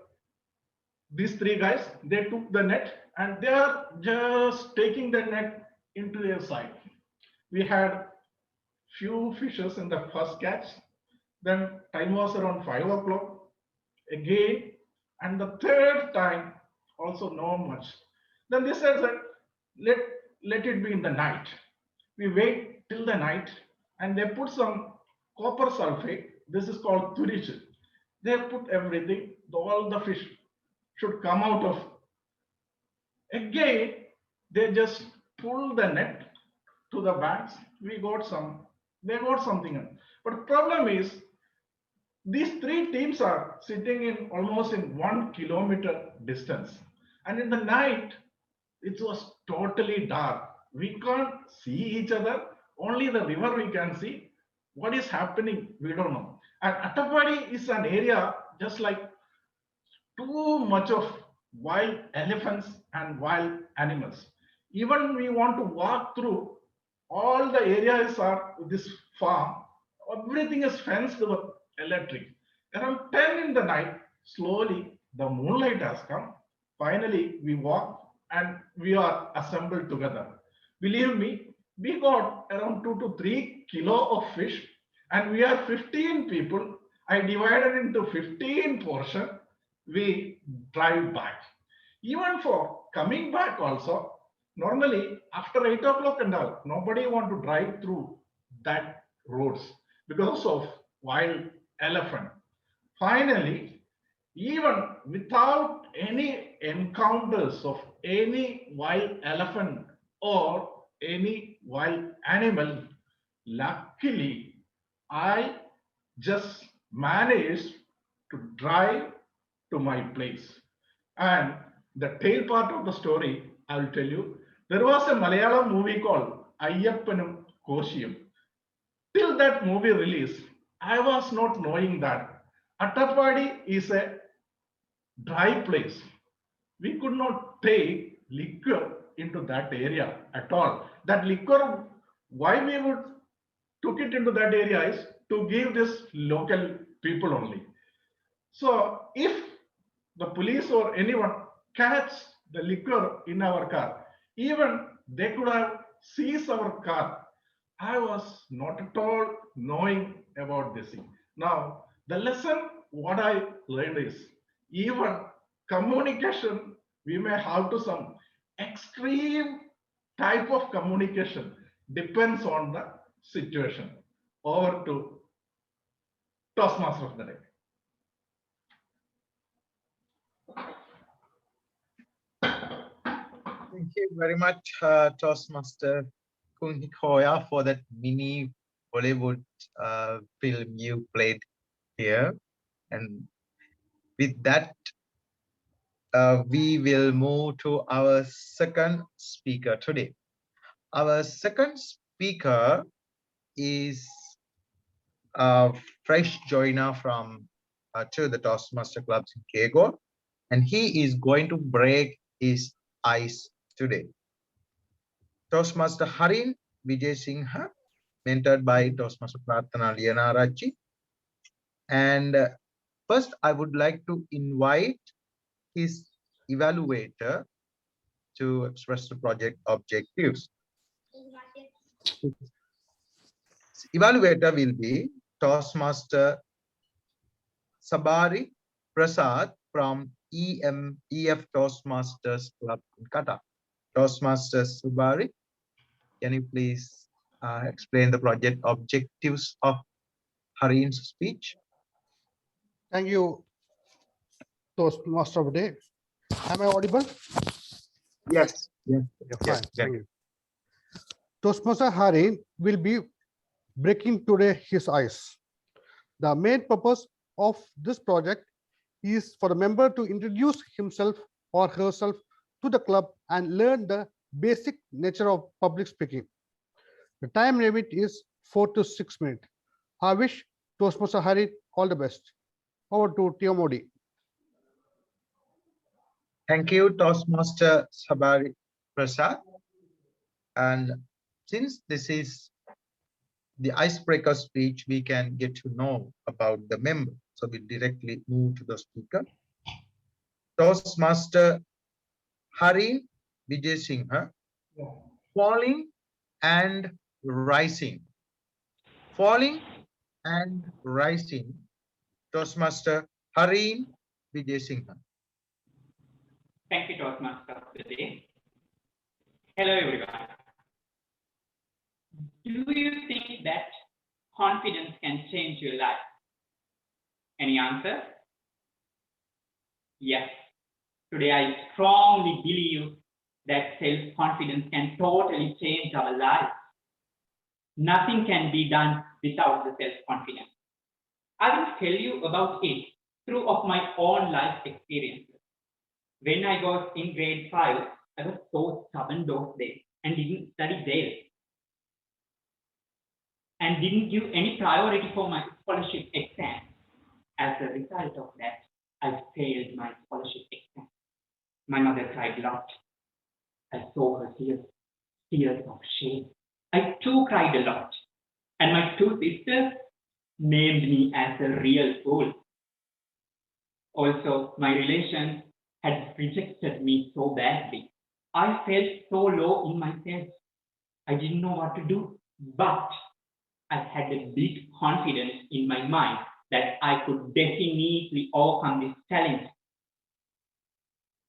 These 3 guys, they took the net and they are just taking the net into their side. We had few fishes in the first catch. Then time was around 5 o'clock again, and the third time also no much. Then they said that let it be in the night. We wait till the night and they put some copper sulfate. This is called turich. They put everything, all the fish should come out of. Again, they just pull the net to the banks. We got some, they got something. But the problem is, these 3 teams are sitting in almost in 1 kilometer distance. And in the night, it was totally dark. We can't see each other. Only the river we can see. What is happening, we don't know. And Attapadi is an area just like too much of wild elephants and wild animals. Even we want to walk through, all the areas are this farm, everything is fenced with electric. Around 10 in the night, slowly the moonlight has come. Finally, we walk and we are assembled together. Believe me, we got around 2 to 3 kilo of fish and we are 15 people. I divided into 15 portions. We drive back. Even for coming back also, normally after 8 o'clock and all, nobody want to drive through that roads because of wild elephant. Finally, even without any encounters of any wild elephant or any wild animal, luckily, I just managed to drive to my place. And the tail part of the story, I will tell you, there was a Malayalam movie called Ayyappanum Koshiyam. Till that movie release, I was not knowing that Attapadi is a dry place. We could not take liquor into that area at all. That liquor, why we would took it into that area is to give this local people only. So if the police or anyone catch the liquor in our car, even they could have seized our car. I was not at all knowing about this thing. Now, the lesson what I learned is even communication, we may have to some extreme type of communication depends on the situation. Over to Toastmaster of the day. Thank you very much, Toastmaster Kun Hikoya, for that mini Bollywood film you played here. And with that, we will move to our second speaker today. Our second speaker is a fresh joiner from to the Toastmaster clubs in Kegalle, and he is going to break his ice today. Toastmaster Harin Vijay Singha, mentored by Toastmaster Prarthana Lianarachi. And first, I would like to invite his evaluator to express the project objectives. Evaluator will be Toastmaster Sabari Prasad from EF Toastmasters Club in Qatar. Toastmaster Sabari, can you please explain the project objectives of Harin's speech? Thank you, Toastmaster of the day. Am I audible? Yes. Yes. Fine. Thank you. Toastmaster Harin will be breaking today his ice. The main purpose of this project is for the member to introduce himself or herself to the club and learn the basic nature of public speaking. The time limit is 4 to 6 minutes. I wish Toastmaster Harin all the best. Over to Tio Modi. Thank you, Toastmaster Sabari Prasad. And since this is the icebreaker speech, we can get to know about the member. So we directly move to the speaker. Toastmaster Harin Vijay Singha, falling and rising. Falling and rising. Toastmaster Harin Vijay Singha. Thank you, Toastmaster of the day. Hello, everyone. Do you think that confidence can change your life? Any answer? Yes. Today, I strongly believe that self-confidence can totally change our lives. Nothing can be done without the self-confidence. I will tell you about it through of my own life experiences. When I was in grade 5, I was so stubborn those days and didn't study there. And didn't give any priority for my scholarship exam. As a result of that, I failed my scholarship exam. My mother cried a lot. I saw her tears of shame. I too cried a lot. And my two sisters named me as a real fool. Also, my relations had rejected me so badly. I felt so low in myself. I didn't know what to do, but I had a big confidence in my mind that I could definitely overcome this challenge.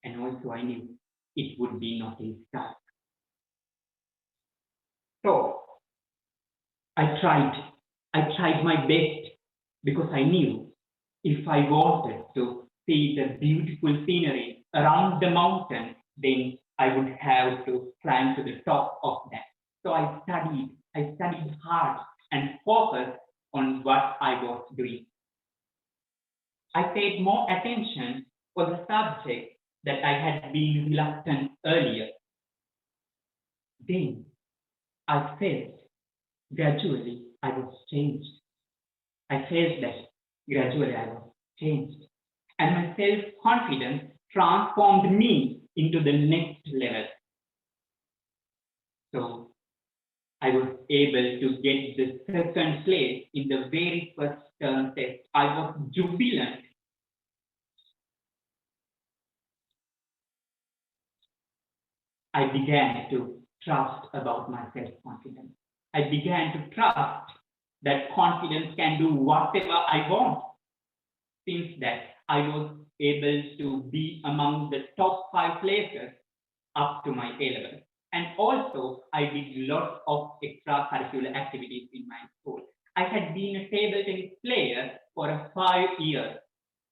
And also I knew it would be not easy task. So I tried my best because I knew if I wanted to see the beautiful scenery around the mountain, then I would have to climb to the top of that. So I studied hard and focused on what I was doing. I paid more attention for the subject that I had been reluctant earlier. Then I felt gradually I was changed. I felt that gradually I was changed. And my self-confidence transformed me into the next level. So I was able to get the second place in the very first term test. I was jubilant. I began to trust about my self-confidence. I began to trust that confidence can do whatever I want. Since that, I was able to be among the top 5 places up to my A-level. And also, I did lots of extracurricular activities in my school. I had been a table tennis player for 5 years.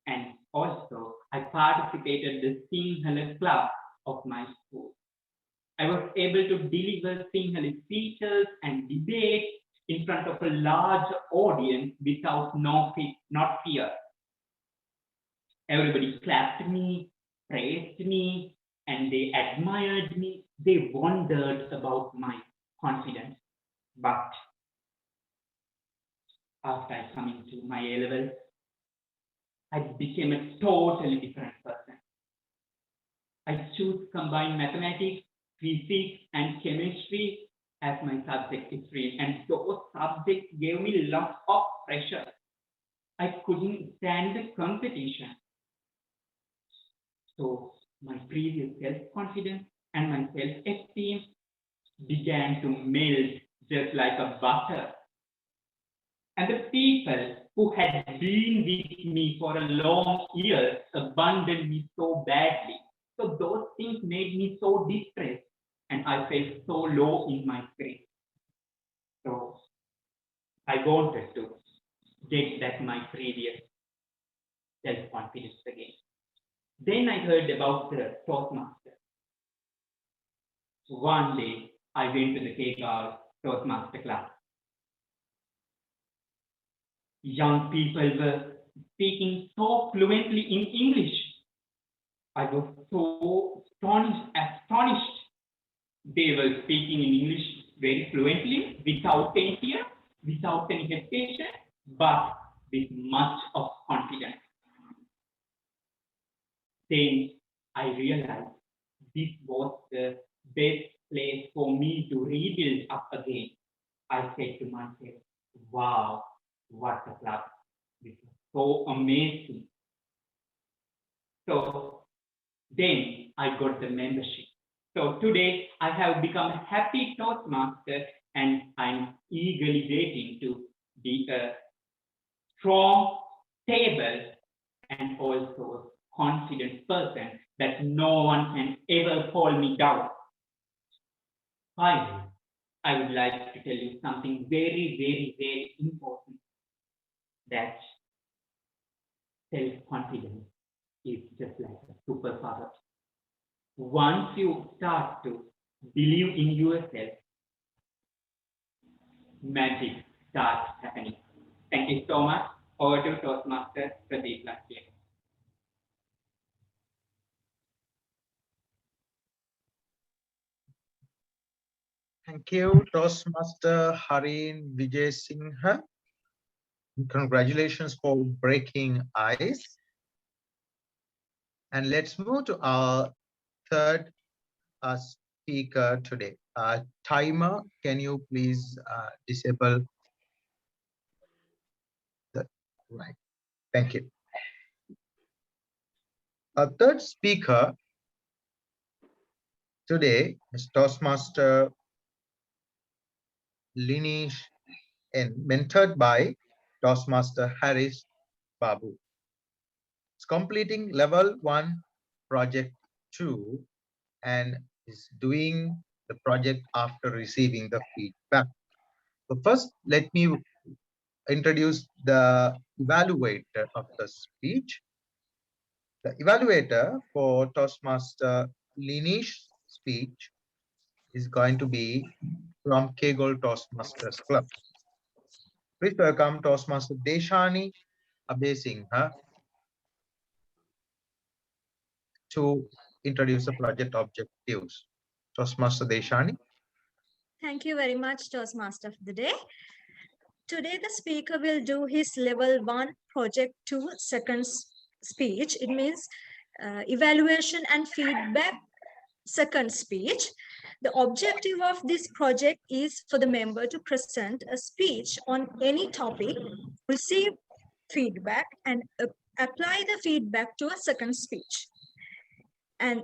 And also, I participated in the Kegalle club of my school. I was able to deliver single speeches and debates in front of a large audience without not fear. Everybody clapped me, praised me, and they admired me. They wondered about my confidence. But after I come into my A levels, I became a totally different person. I choose combined mathematics, physics, and chemistry as my subject stream, and those subjects gave me lots of pressure. I couldn't stand the competition. So my previous self-confidence and my self-esteem began to melt just like a butter. And the people who had been with me for a long year abandoned me so badly. So those things made me so distressed, and I felt so low in my spirit. So I wanted to get back my previous self-confidence again. Then I heard about the Toastmasters. One day I went to the Kegalle Toastmaster class. Young people were speaking so fluently in English. I was so astonished. They were speaking in English very fluently, without any fear, without any hesitation, but with much of confidence. Then I realized this was the best place for me to rebuild up again. I said to myself, wow, what a club. This is so amazing. So then I got the membership. So today I have become a happy Toastmaster, and I'm eagerly waiting to be a strong, stable, and also confident person that no one can ever hold me down. Finally, I would like to tell you something very, very, very important, that self-confidence is just like a superpower. Once you start to believe in yourself, magic starts happening. Thank you so much. Over to Toastmaster Pradeep Lakia. Thank you, Toastmaster Harin Vijay Singha. Congratulations for breaking ice. And let's move to our third speaker today. Timer, can you please disable the right? Thank you. Our third speaker today is Toastmaster Linish, and mentored by Toastmaster Harris Babu. It's completing level 1 project 2 and is doing the project after receiving the feedback. So first, let me introduce the evaluator of the speech. The evaluator for Toastmaster Linish's speech is going to be from Kegalle Toastmasters Club. Please welcome Toastmaster Deshani Abesingha to introduce the project objectives. Toastmaster Deshani. Thank you very much, Toastmaster of the day. Today, the speaker will do his level 1 project 2 seconds speech. It means evaluation and feedback second speech. The objective of this project is for the member to present a speech on any topic, receive feedback, and apply the feedback to a second speech. And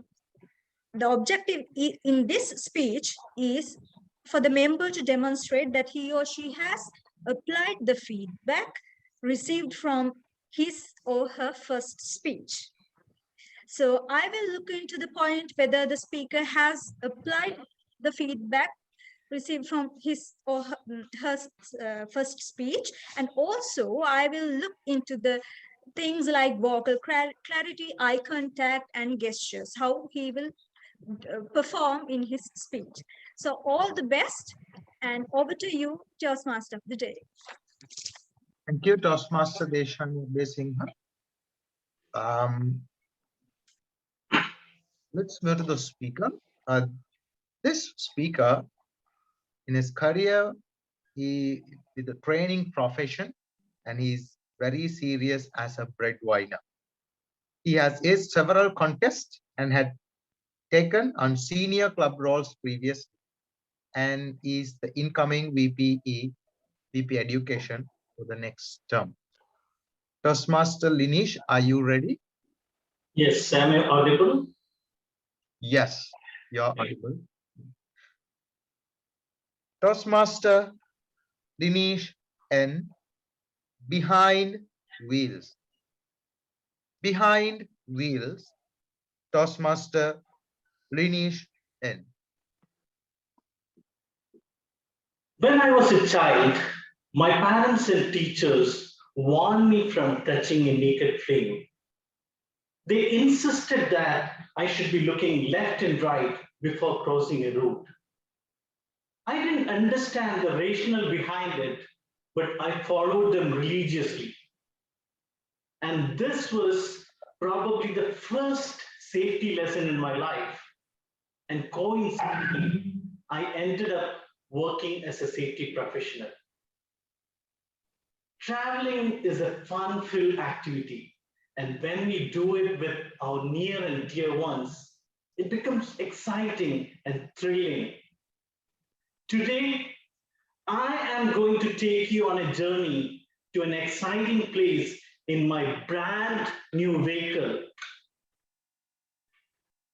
the objective in this speech is for the member to demonstrate that he or she has applied the feedback received from his or her first speech. So I will look into the point whether the speaker has applied the feedback received from his or her first speech. And also I will look into the things like vocal clarity, eye contact, and gestures, how he will perform in his speech. So all the best, and over to you, Toastmaster of the day. Thank you, Toastmaster Desingha. Let's go to the speaker. This speaker, in his career, he did a training profession, and he's very serious as a breadwinner. He has aced several contests and had taken on senior club roles previously, and is the incoming VP Education for the next term. Toastmaster Linish, are you ready? Yes, am I audible? Yes, you're audible. Toastmaster Linish N. Behind wheels. Behind wheels. Toastmaster Linish N. When I was a child, my parents and teachers warned me from touching a naked flame. They insisted that I should be looking left and right before crossing a road. I didn't understand the rationale behind it, but I followed them religiously. And this was probably the first safety lesson in my life. And coincidentally, I ended up working as a safety professional. Traveling is a fun-filled activity. And when we do it with our near and dear ones, it becomes exciting and thrilling. Today, I am going to take you on a journey to an exciting place in my brand new vehicle.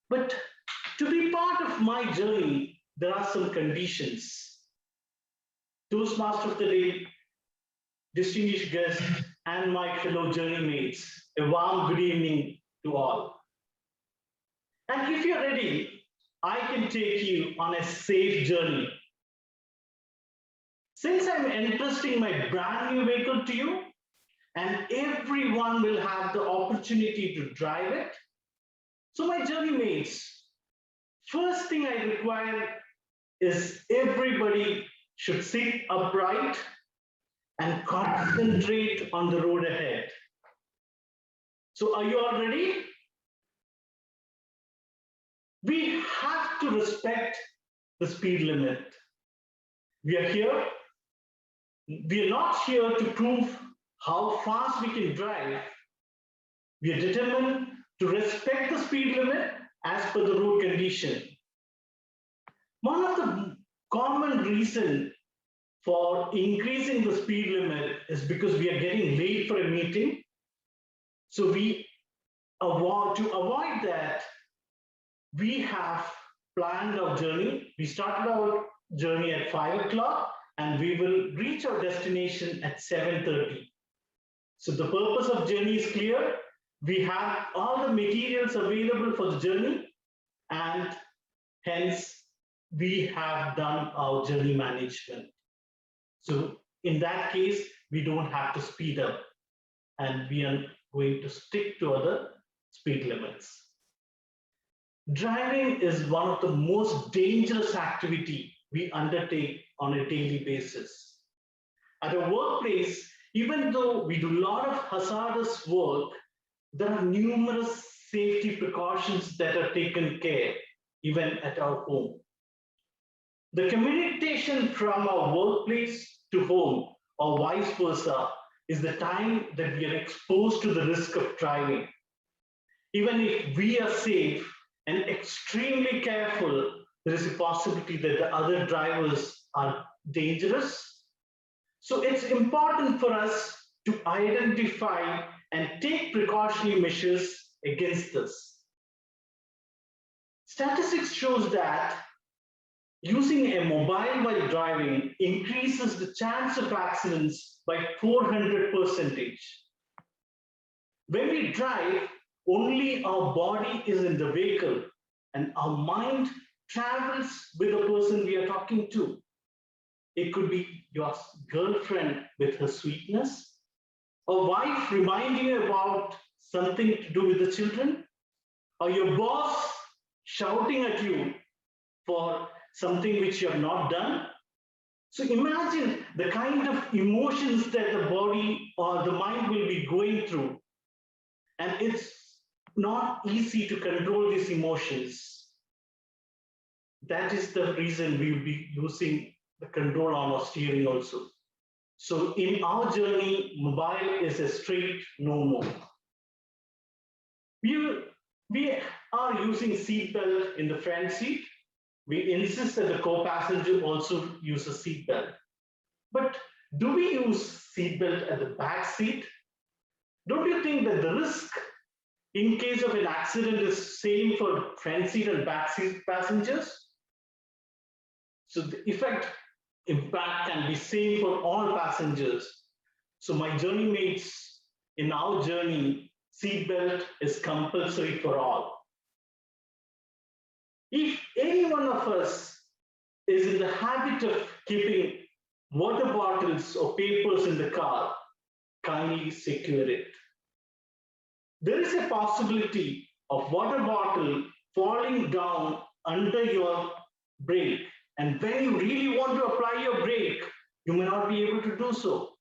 But to be part of my journey, there are some conditions. Toastmaster of the day, distinguished guests, and my fellow journey mates, a warm good evening to all. And if you're ready, I can take you on a safe journey. Since I'm entrusting my brand new vehicle to you, and everyone will have the opportunity to drive it, so my journey mates, first thing I require is everybody should sit upright and concentrate on the road ahead. So are you all ready? We have to respect the speed limit. We are not here to prove how fast we can drive. We are determined to respect the speed limit as per the road condition. One of the common reasons for increasing the speed limit is because we are getting late for a meeting. So to avoid that, we have planned our journey. We started our journey at 5 o'clock and we will reach our destination at 7:30. So the purpose of journey is clear. We have all the materials available for the journey, and hence we have done our journey management. So in that case, we don't have to speed up, and we are going to stick to other speed limits. Driving is one of the most dangerous activity we undertake on a daily basis. At a workplace, even though we do a lot of hazardous work, there are numerous safety precautions that are taken care, even at our home. The commutation from our workplace to home, or vice versa, is the time that we are exposed to the risk of driving. Even if we are safe and extremely careful, there is a possibility that the other drivers are dangerous. So it's important for us to identify and take precautionary measures against this. Statistics shows that using a mobile while driving increases the chance of accidents by 400%. When we drive, only our body is in the vehicle and our mind travels with the person we are talking to. It could be your girlfriend with her sweetness, a wife reminding you about something to do with the children, or your boss shouting at you for something which you have not done. So imagine the kind of emotions that the body or the mind will be going through. And it's not easy to control these emotions. That is the reason we will be using the control arm or steering also. So in our journey, mobile is a straight no-no. We are using seatbelt in the front seat. We insist that the co-passenger also use a seatbelt. But do we use seatbelt at the back seat? Don't you think that the risk in case of an accident is same for front seat and back seat passengers? So the impact can be same for all passengers. So my journey mates, in our journey, seatbelt is compulsory for all. If any one of us is in the habit of keeping water bottles or papers in the car, kindly secure it. There is a possibility of water bottle falling down under your brake. And when you really want to apply your brake, you may not be able to do so.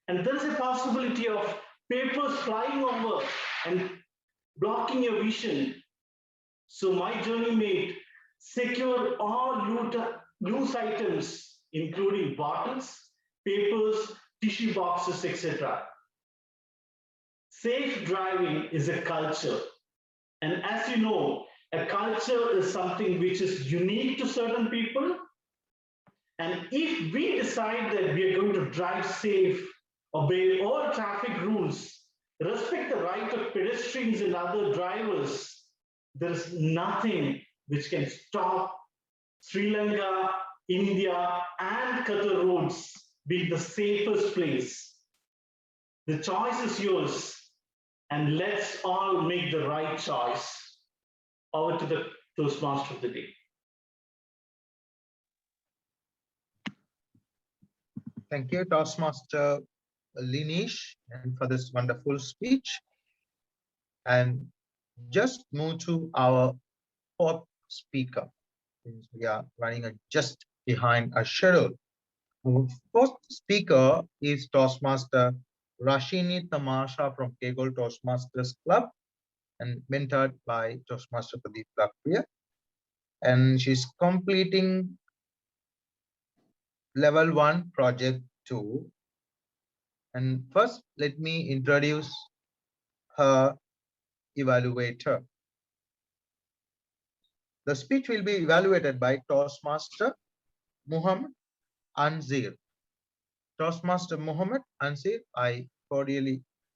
And there is a possibility of papers flying over and blocking your vision. So my journey mate, secure all loose items, including bottles, papers, tissue boxes, etc. Safe driving is a culture. And as you know, a culture is something which is unique to certain people. And if we decide that we are going to drive safe, obey all traffic rules, respect the right of pedestrians and other drivers, there is nothing which can stop Sri Lanka, India, and Qatar roads being the safest place. The choice is yours, and let's all make the right choice. Over to the Toastmaster of the day. Thank you, Toastmaster Linish, and for this wonderful speech. And just move to our fourth speaker. We are running just behind a schedule. Our fourth speaker is Toastmaster Rashini Tamasha from Kegalle Toastmasters Club and mentored by Toastmaster Pradeep Lakriya. And she's completing level 1 project 2. And first, let me introduce her evaluator. The speech will be evaluated by Toastmaster Muhammad Anzir. Toastmaster Muhammad Anzir, I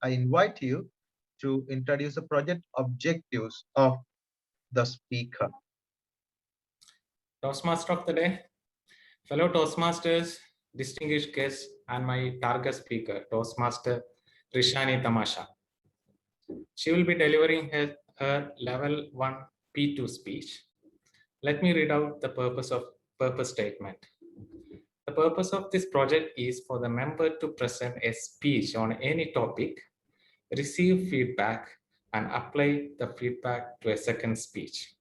invite you to introduce the project objectives of the speaker. Toastmaster of the day, fellow Toastmasters, distinguished guests, and my target speaker, Toastmaster Rashini Tamasha. She will be delivering her level 1 P2 speech. Let me read out the purpose statement. The purpose of this project is for the member to present a speech on any topic, receive feedback, and apply the feedback to a second speech.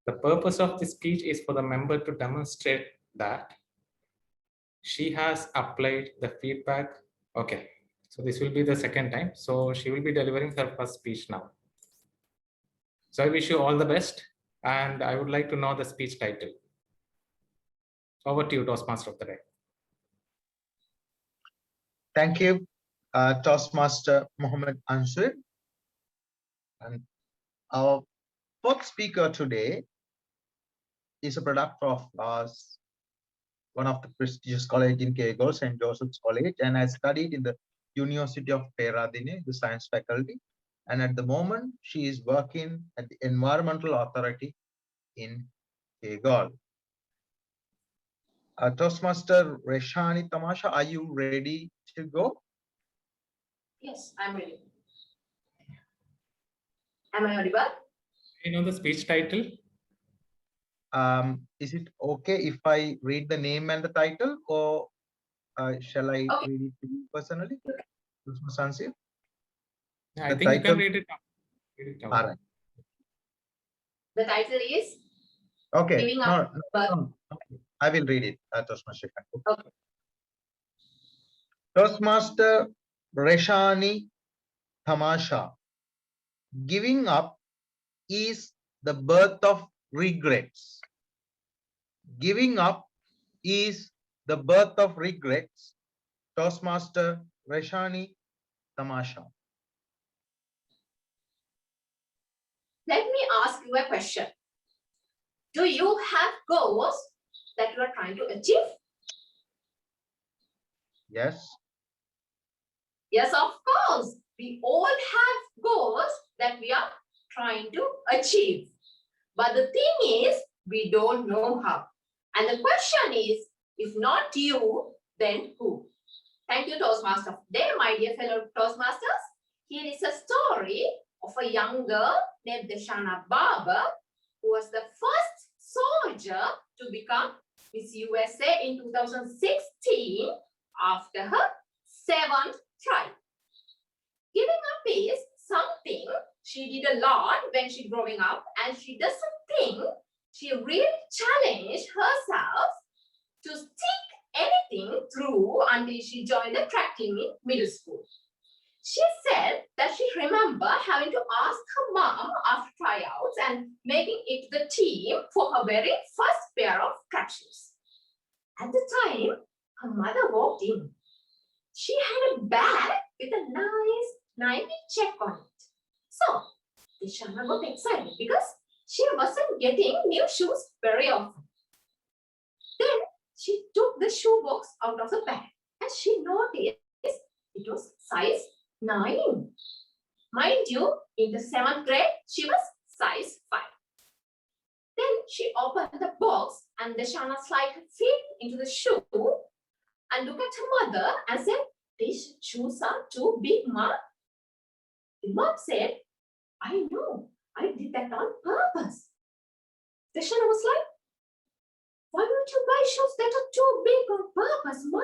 The purpose of this speech is for the member to demonstrate that she has applied the feedback. Okay, so this will be the second time. So she will be delivering her first speech now. So I wish you all the best, and I would like to know the speech title. Over to you, Toastmaster of the day. Thank you, Toastmaster Muhammad Ansur. And our fourth speaker today is a product of one of the prestigious college in Kegalle, St. Joseph's College, and I studied in the University of Peradine, the science faculty. And at the moment, she is working at the Environmental Authority in Kegalle. Toastmaster Rashini Tamasha, are you ready to go? Yes, I'm ready. Am I audible? You know the speech title? Is it okay if I read the name and the title, or shall I read it to you personally? I think you can read it out. All right. The title is Okay. Giving No, Up. no. Okay. I will read it. Toastmaster. Okay. Toastmaster Reshani Tamasha. Giving up is the birth of regrets. Giving up is the birth of regrets. Toastmaster Reshani Tamasha. Let me ask you a question. Do you have goals that you are trying to achieve? Yes. Yes, of course. We all have goals that we are trying to achieve. But the thing is, we don't know how. And the question is, if not you, then who? Thank you, Toastmaster. Today, my dear fellow Toastmasters, here is a story of a young girl named Deshana Barber, who was the first soldier to become Miss USA in 2016 after her 7th try. Giving up is something she did a lot when she growing up, and she doesn't think she really challenged herself to stick anything through until she joined the track team in middle school. She said that she remember having to ask her mom after tryouts and making it the team for her very first pair of track shoes. At the time, her mother walked in. She had a bag with a nice Nike check on it. So, Deshana got excited because she wasn't getting new shoes very often. Then she took the shoe box out of the bag and she noticed it was size 9. Mind you, in the 7th grade, she was size 5. Then she opened the box and Deshana slid her feet into the shoe and looked at her mother and said, "These shoes are too big, Ma." The mom said, "I know, I did that on purpose." Deshana was like, "Why don't you buy shoes that are too big on purpose, Ma?"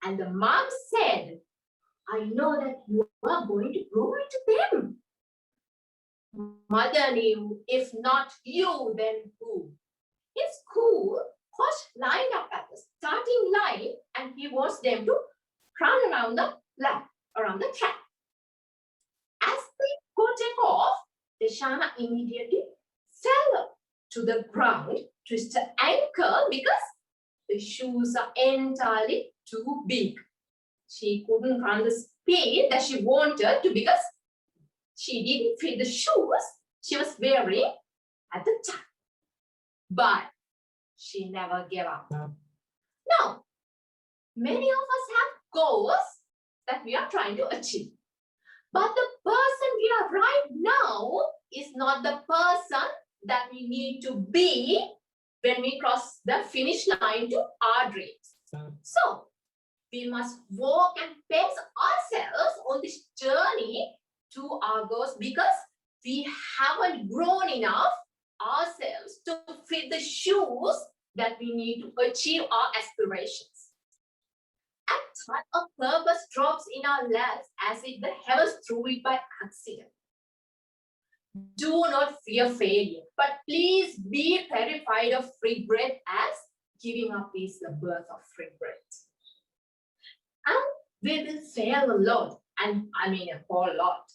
And the mom said, "I know that you are going to grow into them." Mother knew, if not you, then who? In school, Coach lined up at the starting line and he wants them to run around the lap, around the track. As they go take off, Deshana immediately fell to the ground, twisted her ankle because the shoes are entirely too big. She couldn't run the speed that she wanted to because she didn't fit the shoes she was wearing at the time. But she never gave up. Now, many of us have goals that we are trying to achieve. But the person we are right now is not the person that we need to be when we cross the finish line to our dreams. So, we must walk and pace ourselves on this journey to our goals because we haven't grown enough ourselves to fit the shoes that we need to achieve our aspirations. At times, a purpose drops in our laps as if the heavens threw it by accident. Do not fear failure, but please be terrified of regret, as giving up is the birth of regret. And we will fail a lot, and I mean a whole lot.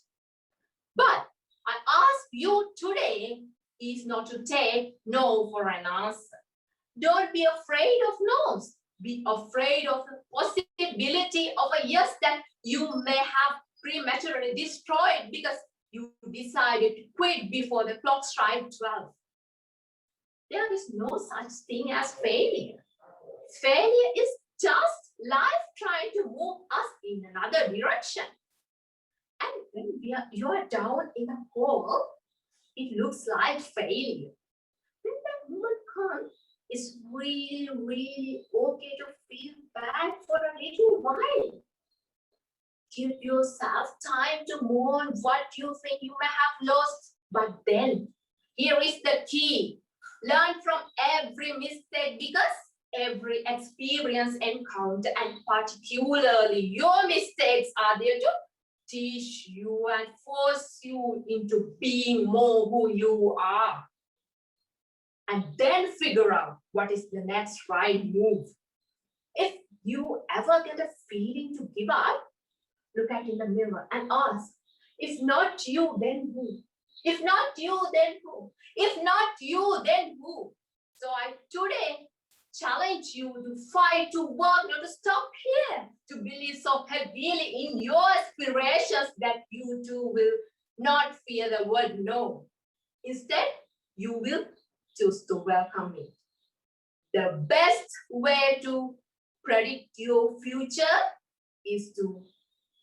But I ask you today is not to take no for an answer. Don't be afraid of no's. Be afraid of the possibility of a yes that you may have prematurely destroyed because you decided to quit before the clock strikes 12. There is no such thing as failure. Failure is just life trying to move us in another direction. And when you are down in a hole, it looks like failure. When that moment comes, it's really, really okay to feel bad for a little while. Give yourself time to mourn what you think you may have lost. But then, here is the key. Learn from every mistake because every experience, encounter, and particularly your mistakes are there to teach you and force you into being more who you are. And then figure out what is the next right move. If you ever get a feeling to give up, look at in the mirror and ask, if not you, then who? If not you, then who? If not you, then who? So I today challenge you to fight, to work, not to stop here, to believe so heavily in your aspirations that you too will not fear the word no. Instead, you will choose to welcome it. The best way to predict your future is to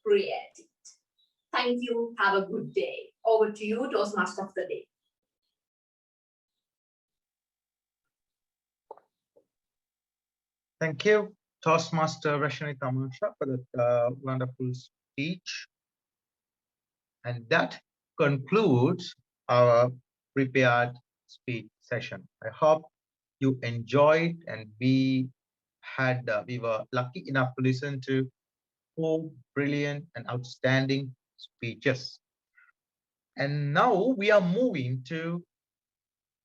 create it. Thank you. Have a good day. Over to you, Toastmaster of the Day. Thank you, Toastmaster Rashani Tamasha, for that wonderful speech. And that concludes our prepared speech session. I hope you enjoyed, and we were lucky enough to listen to 4 brilliant and outstanding speeches. And now we are moving to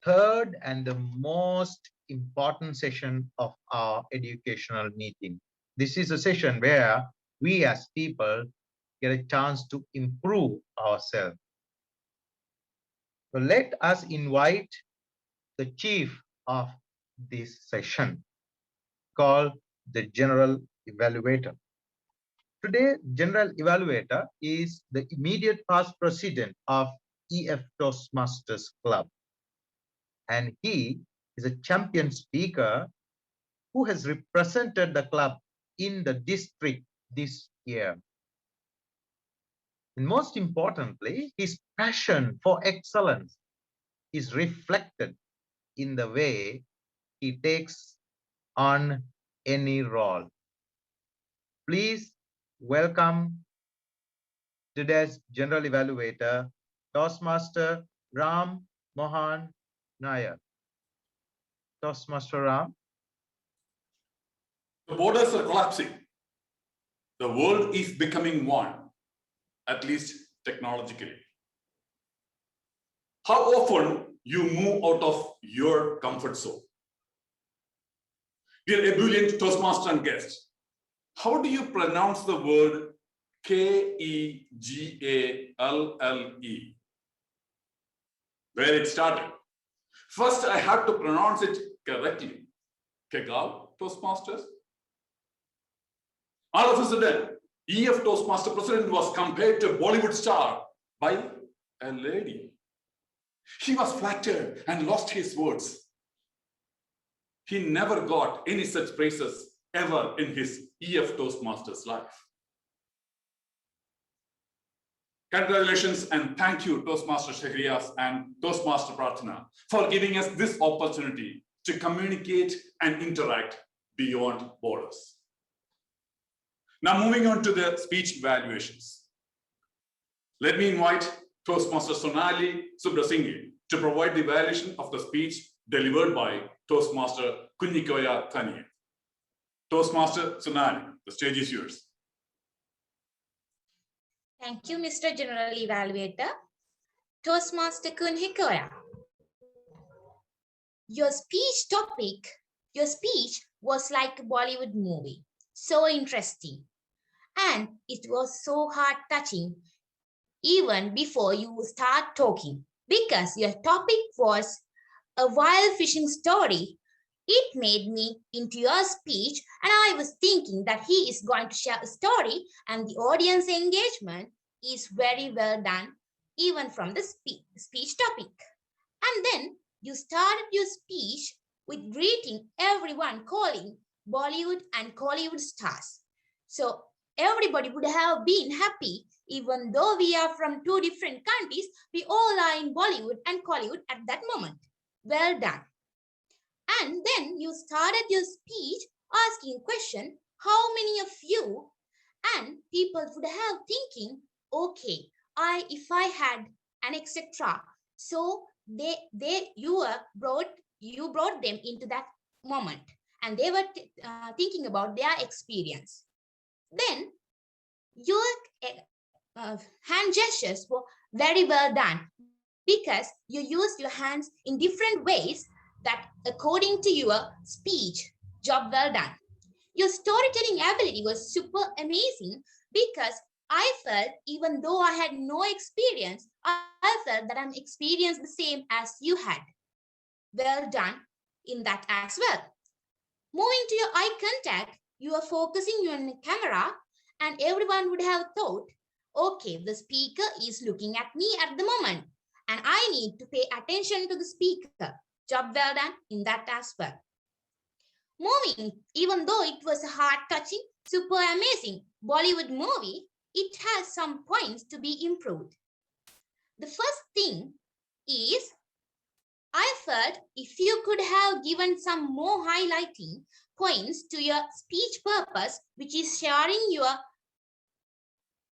third and the most important session of our educational meeting. This is a session where we as people get a chance to improve ourselves. So let us invite the chief of this session, called the General Evaluator. Today, General Evaluator is the immediate past president of EF Toastmasters Club. And he is a champion speaker who has represented the club in the district this year. And most importantly, his passion for excellence is reflected in the way he takes on any role. Please welcome today's General Evaluator, Toastmaster Ram Mohan Nair. Toastmaster Ram. The borders are collapsing. The world is becoming one, at least technologically. How often you move out of your comfort zone? Dear ebullient Toastmaster and guests, how do you pronounce the word Kegalle? Where it started? First, I had to pronounce it correctly. Kegalle Toastmasters. All of a sudden, EF Toastmaster president was compared to a Bollywood star by a lady. He was flattered and lost his words. He never got any such praises ever in his EF Toastmasters life. Congratulations and thank you, Toastmaster Shahriaz and Toastmaster Pratana, for giving us this opportunity to communicate and interact beyond borders. Now moving on to the speech evaluations. Let me invite Toastmaster Sonali Subrasinghe to provide the evaluation of the speech delivered by Toastmaster Kunnikoya Thaniya. Toastmaster Sonali, the stage is yours. Thank you, Mr. General Evaluator. Toastmaster Kunnikoya. Your speech was like a Bollywood movie. So interesting. And it was so heart-touching even before you start talking, because your topic was a wild fishing story. It made me into your speech, and I was thinking that he is going to share a story, and the audience engagement is very well done, even from the speech topic. And then you started your speech with greeting everyone, calling Bollywood and Kollywood stars. So everybody would have been happy. Even though we are from 2 different countries, we all are in Bollywood and Kollywood at that moment. Well done. And then you started your speech asking a question, how many of you, and people would have thinking, okay, if I had an etc. So you brought them into that moment, and they were thinking about their experience. Then your hand gestures were very well done because you used your hands in different ways that according to your speech. Job well done. Your storytelling ability was super amazing because I felt even though I had no experience, I felt that I'm experienced the same as you had. Well done in that as well. Moving to your eye contact, you are focusing on the camera and everyone would have thought, okay, the speaker is looking at me at the moment and I need to pay attention to the speaker. Job well done in that as well. Moving, even though it was a heart-touching, super amazing Bollywood movie, it has some points to be improved. The first thing is, I felt if you could have given some more highlighting points to your speech purpose, which is sharing your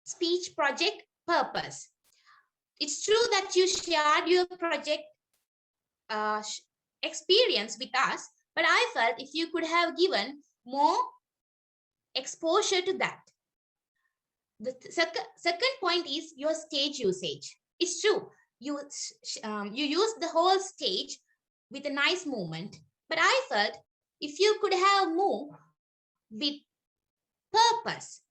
speech project purpose. It's true that you shared your project experience with us, but I felt if you could have given more exposure to that. The second point is your stage usage. It's true. You use the whole stage with a nice movement, but I felt if you could have moved with purpose,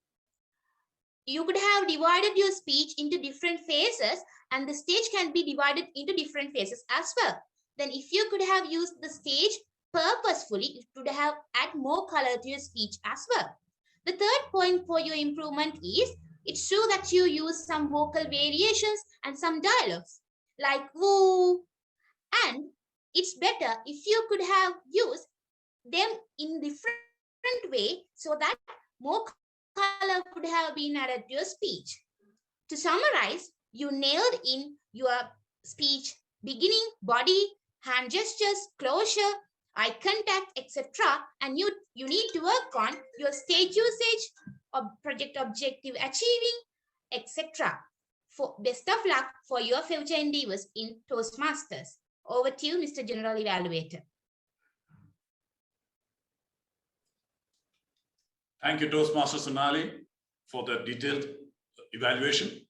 you could have divided your speech into different phases and the stage can be divided into different phases as well. Then if you could have used the stage purposefully, it would have add more color to your speech as well. The third point for your improvement is, it's true that you use some vocal variations and some dialogues like woo, and it's better if you could have used them in different way so that more color could have been added to your speech. To summarize, you nailed in your speech beginning, body, hand gestures, closure, eye contact, etc. And you need to work on your stage usage, project objective achieving, etc. For best of luck for your future endeavors in Toastmasters. Over to you, Mr. General Evaluator. Thank you, Toastmaster Sonali, for the detailed evaluation.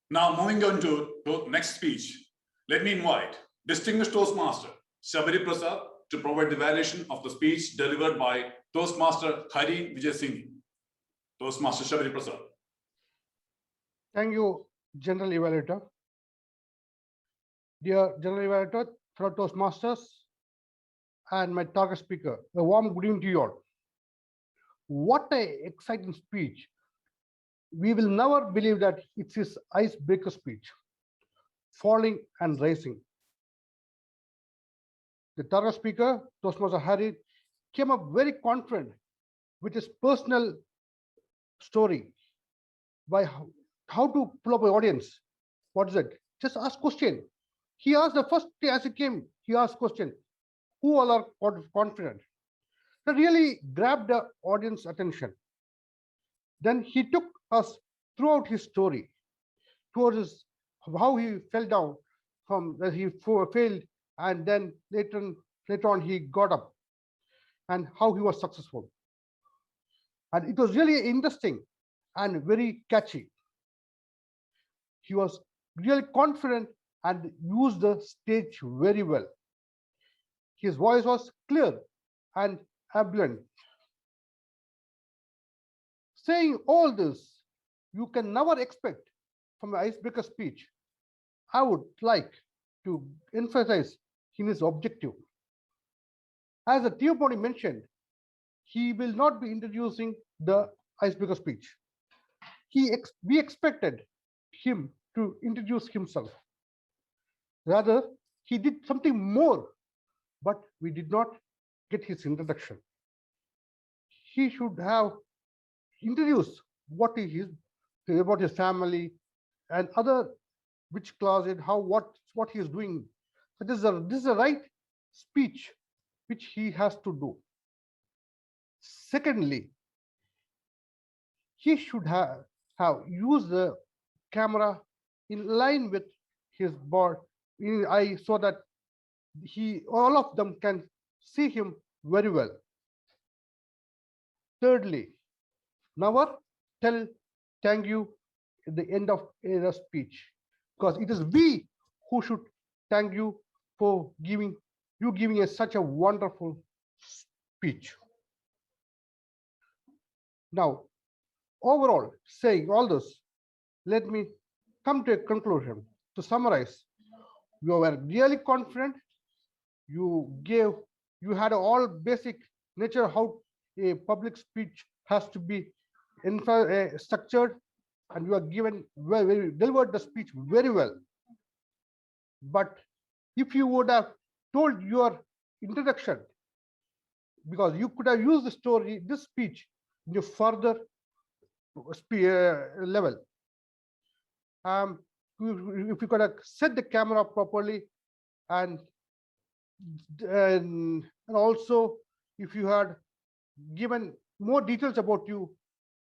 Now, moving on to next speech, let me invite distinguished Toastmaster Shabari Prasad to provide the evaluation of the speech delivered by Toastmaster Hari Vijay Singh. Toastmaster Shabari Prasad. Thank you, General Evaluator. Dear General Evaluator, fellow Toastmasters, and my target speaker, a warm good evening to you all. What an exciting speech. We will never believe that it's his icebreaker speech, falling and rising. The target speaker, Toastmaster Hari, came up very confident with his personal story by how to pull up an audience. What is it? Just ask question. He asked the first day as he came, he asked question, who all are confident? That really grabbed the audience attention. Then he took us throughout his story, towards his, how he fell down from that he failed, and then later on he got up, and how he was successful. And it was really interesting and very catchy. He was really confident and used the stage very well. His voice was clear and blunt. Saying all this, you can never expect from an icebreaker speech. I would like to emphasize in his objective. As the Tio Body mentioned, he will not be introducing the icebreaker speech. We expected him to introduce himself. Rather, he did something more, but we did not get his introduction. He should have introduced what he is, about his family and other, which closet, how, what he is doing. So this is the right speech which he has to do. Secondly, he should have used the camera in line with his board eye so that all of them can see him very well. Thirdly, never tell thank you at the end of a speech, because it is we who should thank you for giving us such a wonderful speech. Now, overall, saying all this, let me come to a conclusion. To summarize, you were really confident. You had all basic nature how a public speech has to be structured, and you are given delivered the speech very well. But if you would have told your introduction, because you could have used this speech in a further level. If you could have set the camera properly, and also if you had given more details about you,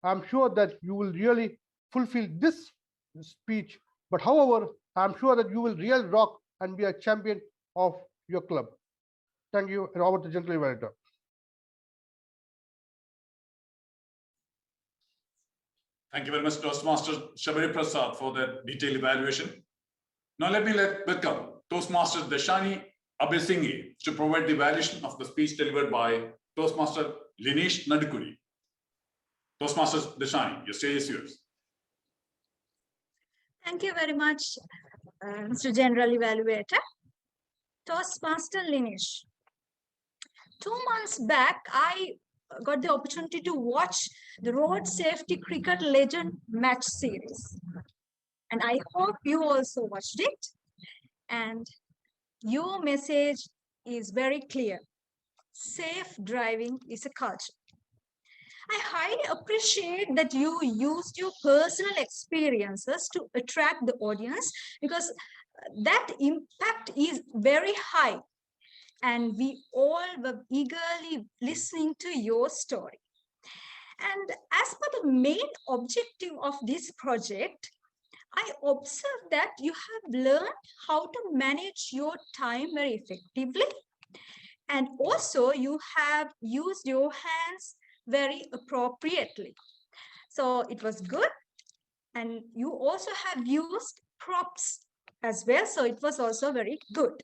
I'm sure that you will really fulfill this speech. But however, I'm sure that you will really rock and be a champion of your club. Thank you, and over to General Evaluator. Thank you very much, Toastmaster Shabari Prasad, for that detailed evaluation. Now let me welcome Toastmaster Deshani Abesinghe to provide the evaluation of the speech delivered by Toastmaster Linesh Nadukuri. Toastmaster Deshani, your stage is yours. Thank you very much, Mr. General Evaluator. Toastmaster Linesh. 2 months back, I got the opportunity to watch the Road Safety Cricket Legend match series. And I hope you also watched it. And your message is very clear. Safe driving is a culture. I highly appreciate that you used your personal experiences to attract the audience, because that impact is very high. And we all were eagerly listening to your story. And as per the main objective of this project, I observed that you have learned how to manage your time very effectively. And also you have used your hands very appropriately. So it was good. And you also have used props as well. So it was also very good.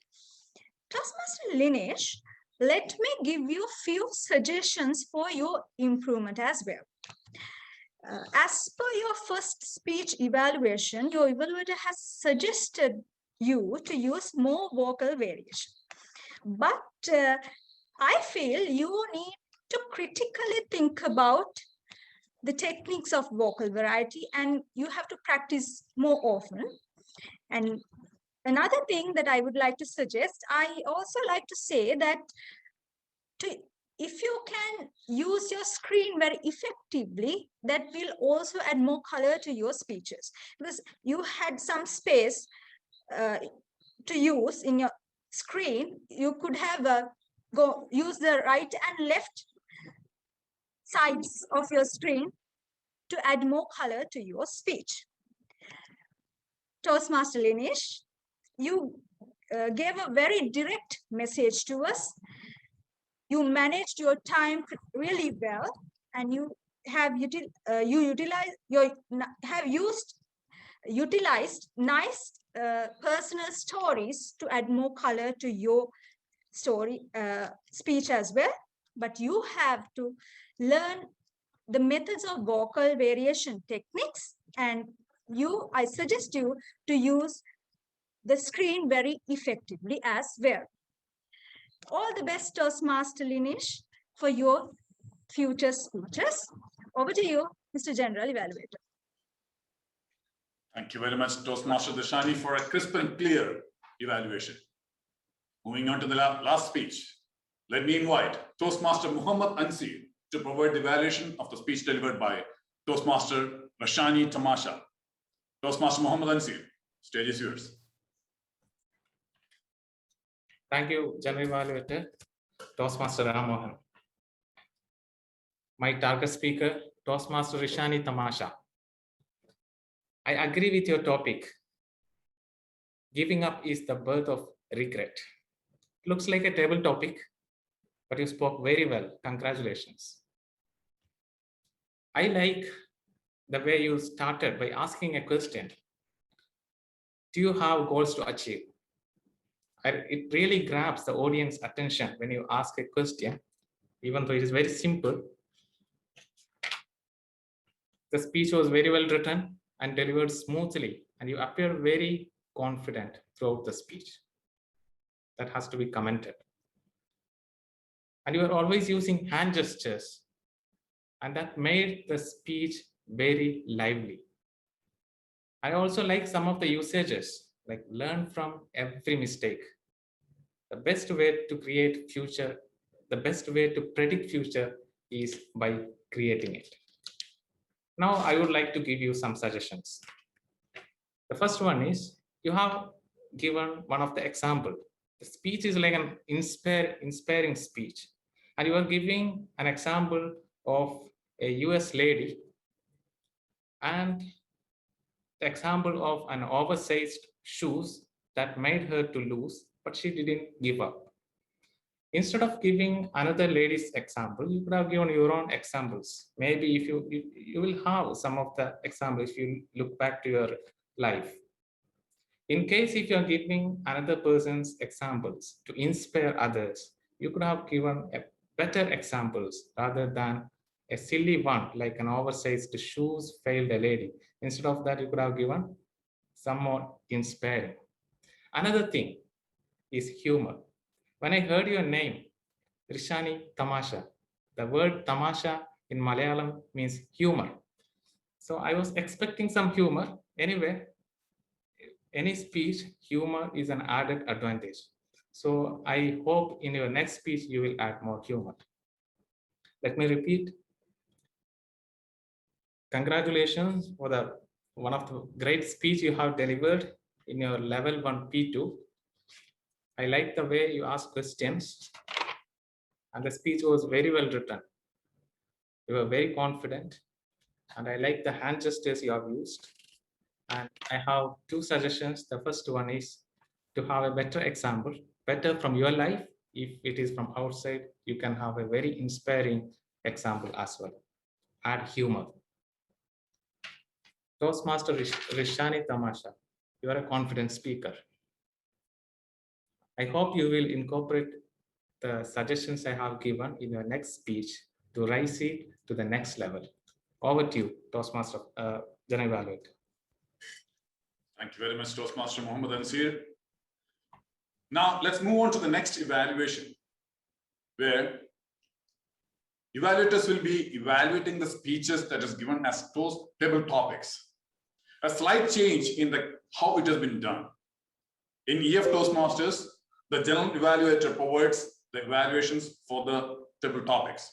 Toastmaster Linesh, let me give you a few suggestions for your improvement as well. As per your first speech evaluation, your evaluator has suggested you to use more vocal variation. But I feel you need to critically think about the techniques of vocal variety, and you have to practice more often. And another thing that I would like to suggest, I also like to say that if you can use your screen very effectively, that will also add more color to your speeches, because you had some space to use in your screen. You could have use the right and left sides of your screen to add more color to your speech. Toastmaster Linesh, you gave a very direct message to us. You managed your time really well, and you have utilized nice personal stories to add more color to your story speech as well. But you have to learn the methods of vocal variation techniques, and I suggest you to use the screen very effectively as well. All the best, Toastmaster Linesh, for your future speeches. Over to you, Mr. General Evaluator. Thank you very much, Toastmaster Deshani, for a crisp and clear evaluation. Moving on to the last speech, let me invite Toastmaster Muhammad Ansir to provide the evaluation of the speech delivered by Toastmaster Rashani Tamasha. Toastmaster Muhammad Ansir, stage is yours. Thank you, General Evaluator, Toastmaster Ramohan. My target speaker, Toastmaster Rashani Tamasha. I agree with your topic. Giving up is the birth of regret. Looks like a table topic, but you spoke very well. Congratulations. I like the way you started by asking a question. Do you have goals to achieve? It really grabs the audience attention when you ask a question, even though it is very simple. The speech was very well written and delivered smoothly, and you appear very confident throughout the speech. That has to be commented. And you are always using hand gestures, and that made the speech very lively. I also like some of the usages, like learn from every mistake. The best way to create future, the best way to predict future is by creating it. Now I would like to give you some suggestions. The first one is, you have given one of the example. The speech is like an inspiring speech. And you are giving an example of a US lady and the example of an oversized shoes that made her to lose, but she didn't give up. Instead of giving another lady's example, you could have given your own examples. Maybe if you will have some of the examples if you look back to your life. In case if you are giving another person's examples to inspire others, you could have given a better examples rather than a silly one like an oversized shoes failed a lady. Instead of that, you could have given some more inspiring. Another thing is humor. When I heard your name, Rishani Tamasha, the word Tamasha in Malayalam means humor. So I was expecting some humor. Anyway, any speech, humor is an added advantage. So I hope in your next speech, you will add more humor. Let me repeat. Congratulations for one of the great speech you have delivered in your level 1 P2. I like the way you ask questions and the speech was very well written. You were very confident and I like the hand gestures you have used. And I have two suggestions. The first one is to have a better example, better from your life. If it is from outside, you can have a very inspiring example as well. Add humor. Toastmaster Rishani Tamasha, you are a confident speaker. I hope you will incorporate the suggestions I have given in your next speech to raise it to the next level. Over to you, Toastmaster General Evaluator. Thank you very much, Toastmaster Mohammed Ansir. Now, let's move on to the next evaluation, where evaluators will be evaluating the speeches that is given as table topics. A slight change in how it has been done. In EF Toastmasters, the general evaluator provides the evaluations for the table topics.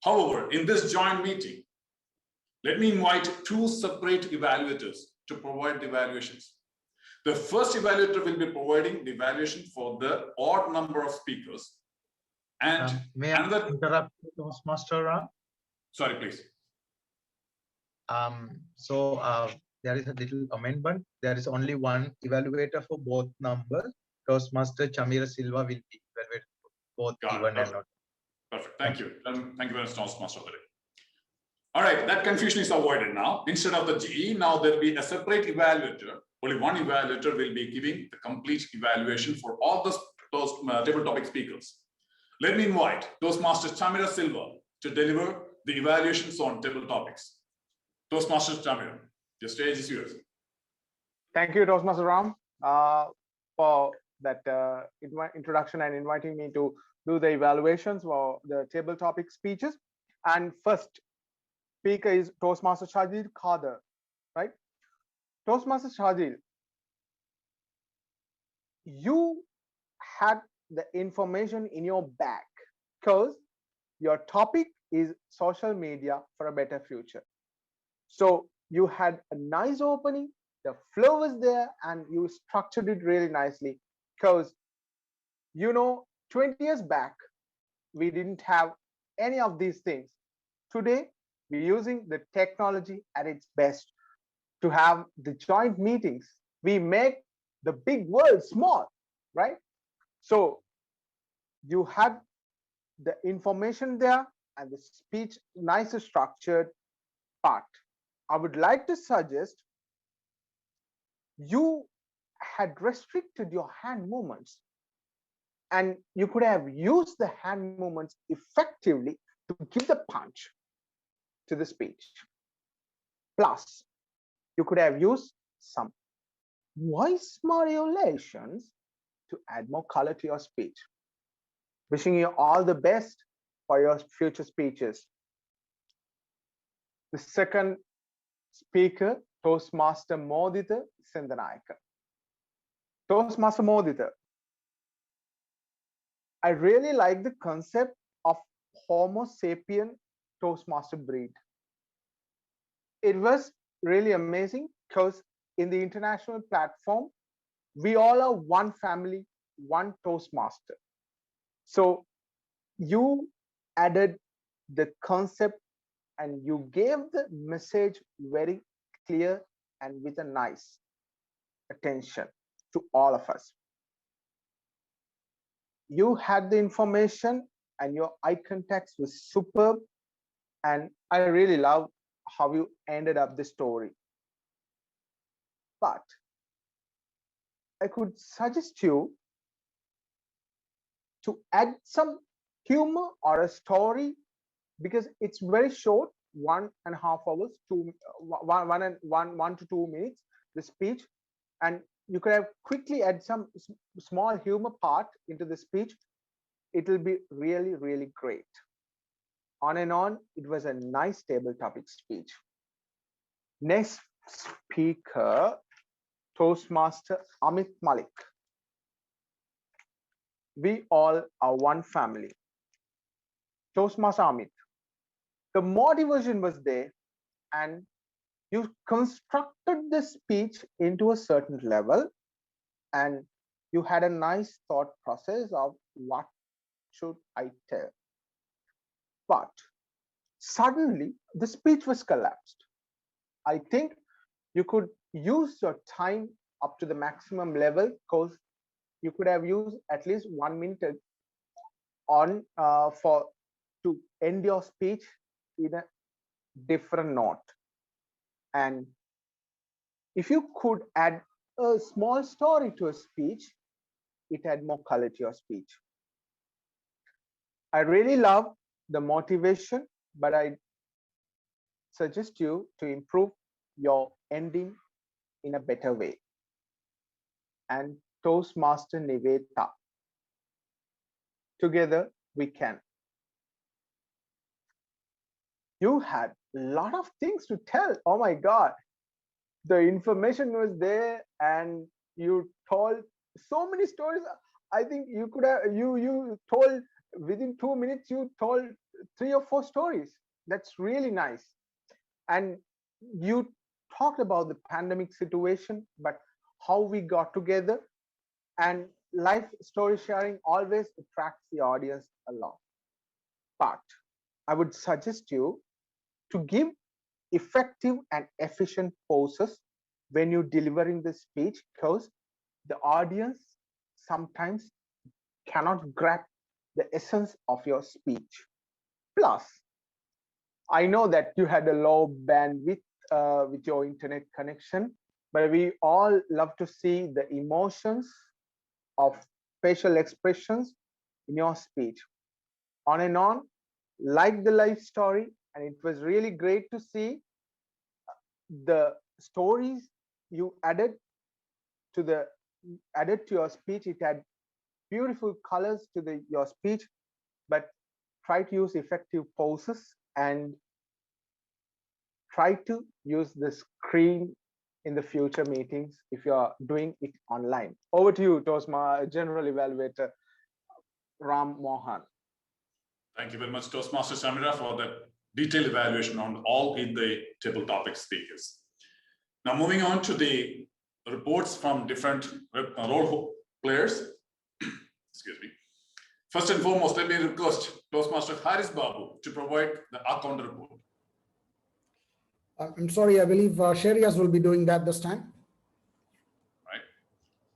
However, in this joint meeting, let me invite two separate evaluators to provide the evaluations. The first evaluator will be providing the evaluation for the odd number of speakers. And may I interrupt Toastmaster Ram? Sorry, please. There is a little amendment. There is only one evaluator for both numbers. Toastmaster Chamira Silva will be evaluated for both even and not. Perfect. Thank you. Thank you very much, Toastmaster. All right, that confusion is avoided now. Instead of the GE, now there will be a separate evaluator. Only one evaluator will be giving the complete evaluation for all those table topic speakers. Let me invite Toastmaster Chamira Silva to deliver the evaluations on table topics. Toastmaster Chamira, the stage is yours. Thank you, Toastmaster Ram, for that introduction and inviting me to do the evaluations for the table topic speeches. And first speaker is Toastmaster Shajil Khader, right? Toastmaster Shajil, you had the information in your bag because your topic is social media for a better future. So you had a nice opening, the flow was there, and you structured it really nicely because, 20 years back, we didn't have any of these things. Today, we're using the technology at its best to have the joint meetings. We make the big world small, right? So you had the information there and the speech, nice structured part. I would like to suggest you had restricted your hand movements, and you could have used the hand movements effectively to give the punch to the speech. Plus, you could have used some voice modulations to add more color to your speech. Wishing you all the best for your future speeches. The second speaker, Toastmaster Modita Sindanayaka. Toastmaster Modita, I really like the concept of Homo sapien Toastmaster breed. It was really amazing because in the international platform, we all are one family, one Toastmaster. So you added the concept and you gave the message very clear and with a nice attention to all of us. You had the information and your eye contacts was superb, and I really love how you ended up the story. But I could suggest you to add some humor or a story, because it's very short, 1.5 hours, 1 to 2 minutes, the speech, and you could have quickly add some small humor part into the speech. It will be really, really great. On and on, it was a nice table topic speech. Next speaker, Toastmaster Amit Malik. We all are one family. Toastmaster Amit, the motivation was there, and you constructed the speech into a certain level, and you had a nice thought process of what should I tell. But suddenly the speech was collapsed. I think you could use your time up to the maximum level, because you could have used at least 1 minute on to end your speech in a different note. And if you could add a small story to a speech, it had more color to your speech. I really love the motivation, but I suggest you to improve your ending in a better way. And Toastmaster Niveta, together we can. You had a lot of things to tell. Oh my God. The information was there and you told so many stories. I think you could have, you told within 2 minutes, you told 3 or 4 stories. That's really nice. And you talked about the pandemic situation, but how we got together, and life story sharing always attracts the audience a lot. But I would suggest you to give effective and efficient poses when you're delivering the speech, because the audience sometimes cannot grab the essence of your speech. Plus, I know that you had a low bandwidth with your internet connection, but we all love to see the emotions of facial expressions in your speech. On and on, like the life story, and it was really great to see the stories you added to your speech. It had beautiful colors to your speech, but try to use effective poses and try to use the screen in the future meetings if you are doing it online. Over to you, Toastmaster General Evaluator Ram Mohan. Thank you very much, Toastmaster Samira, for that detailed evaluation on all in the table topic speakers. Now moving on to the reports from different role players. Excuse me. First and foremost, let me request Toastmaster Haris Babu to provide the account report. I'm sorry, I believe Sharias will be doing that this time. Right.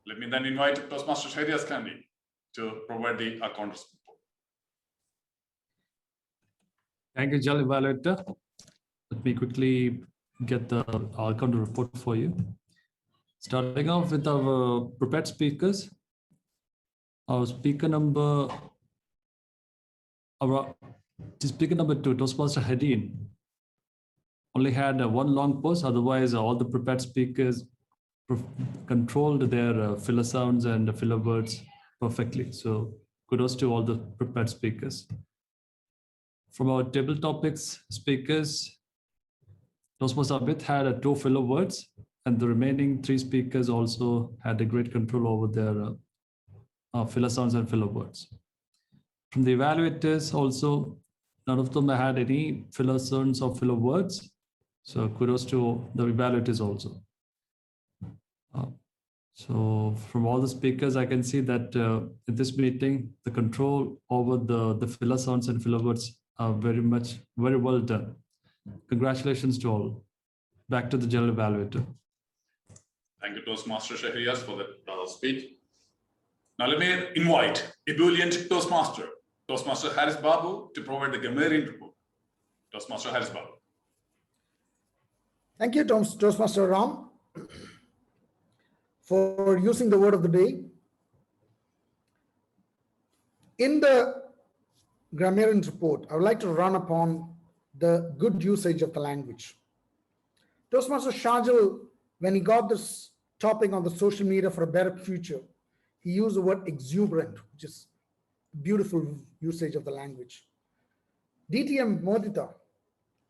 Let me then invite Toastmaster Sharias Kandi to provide the account report. Thank you, Jal Evaluator. Let me quickly get the outcome to report for you. Starting off with our prepared speakers. Our speaker number 2, Toastmaster Hadeen, only had one long pause. Otherwise, all the prepared speakers controlled their filler sounds and filler words perfectly. So kudos to all the prepared speakers. From our table topics speakers, Toastmaster Amit had 2 filler words, and the remaining 3 speakers also had a great control over their filler sounds and filler words. From the evaluators also, none of them had any filler sounds or filler words. So kudos to the evaluators also. So from all the speakers, I can see that in this meeting, the control over the filler sounds and filler words are very well done. Congratulations to all. Back to the general evaluator. Thank you, Toastmaster Shahriaz, for that speech. Now let me invite ebullient Toastmaster, Toastmaster Haris Babu, to provide the Gamerian report. Toastmaster Haris Babu. Thank you, Toastmaster Ram, for using the word of the day. In the grammarian report, I would like to run upon the good usage of the language. Toastmaster Shajal, when he got this topic on the social media for a better future, he used the word exuberant, which is beautiful usage of the language. DTM Modita,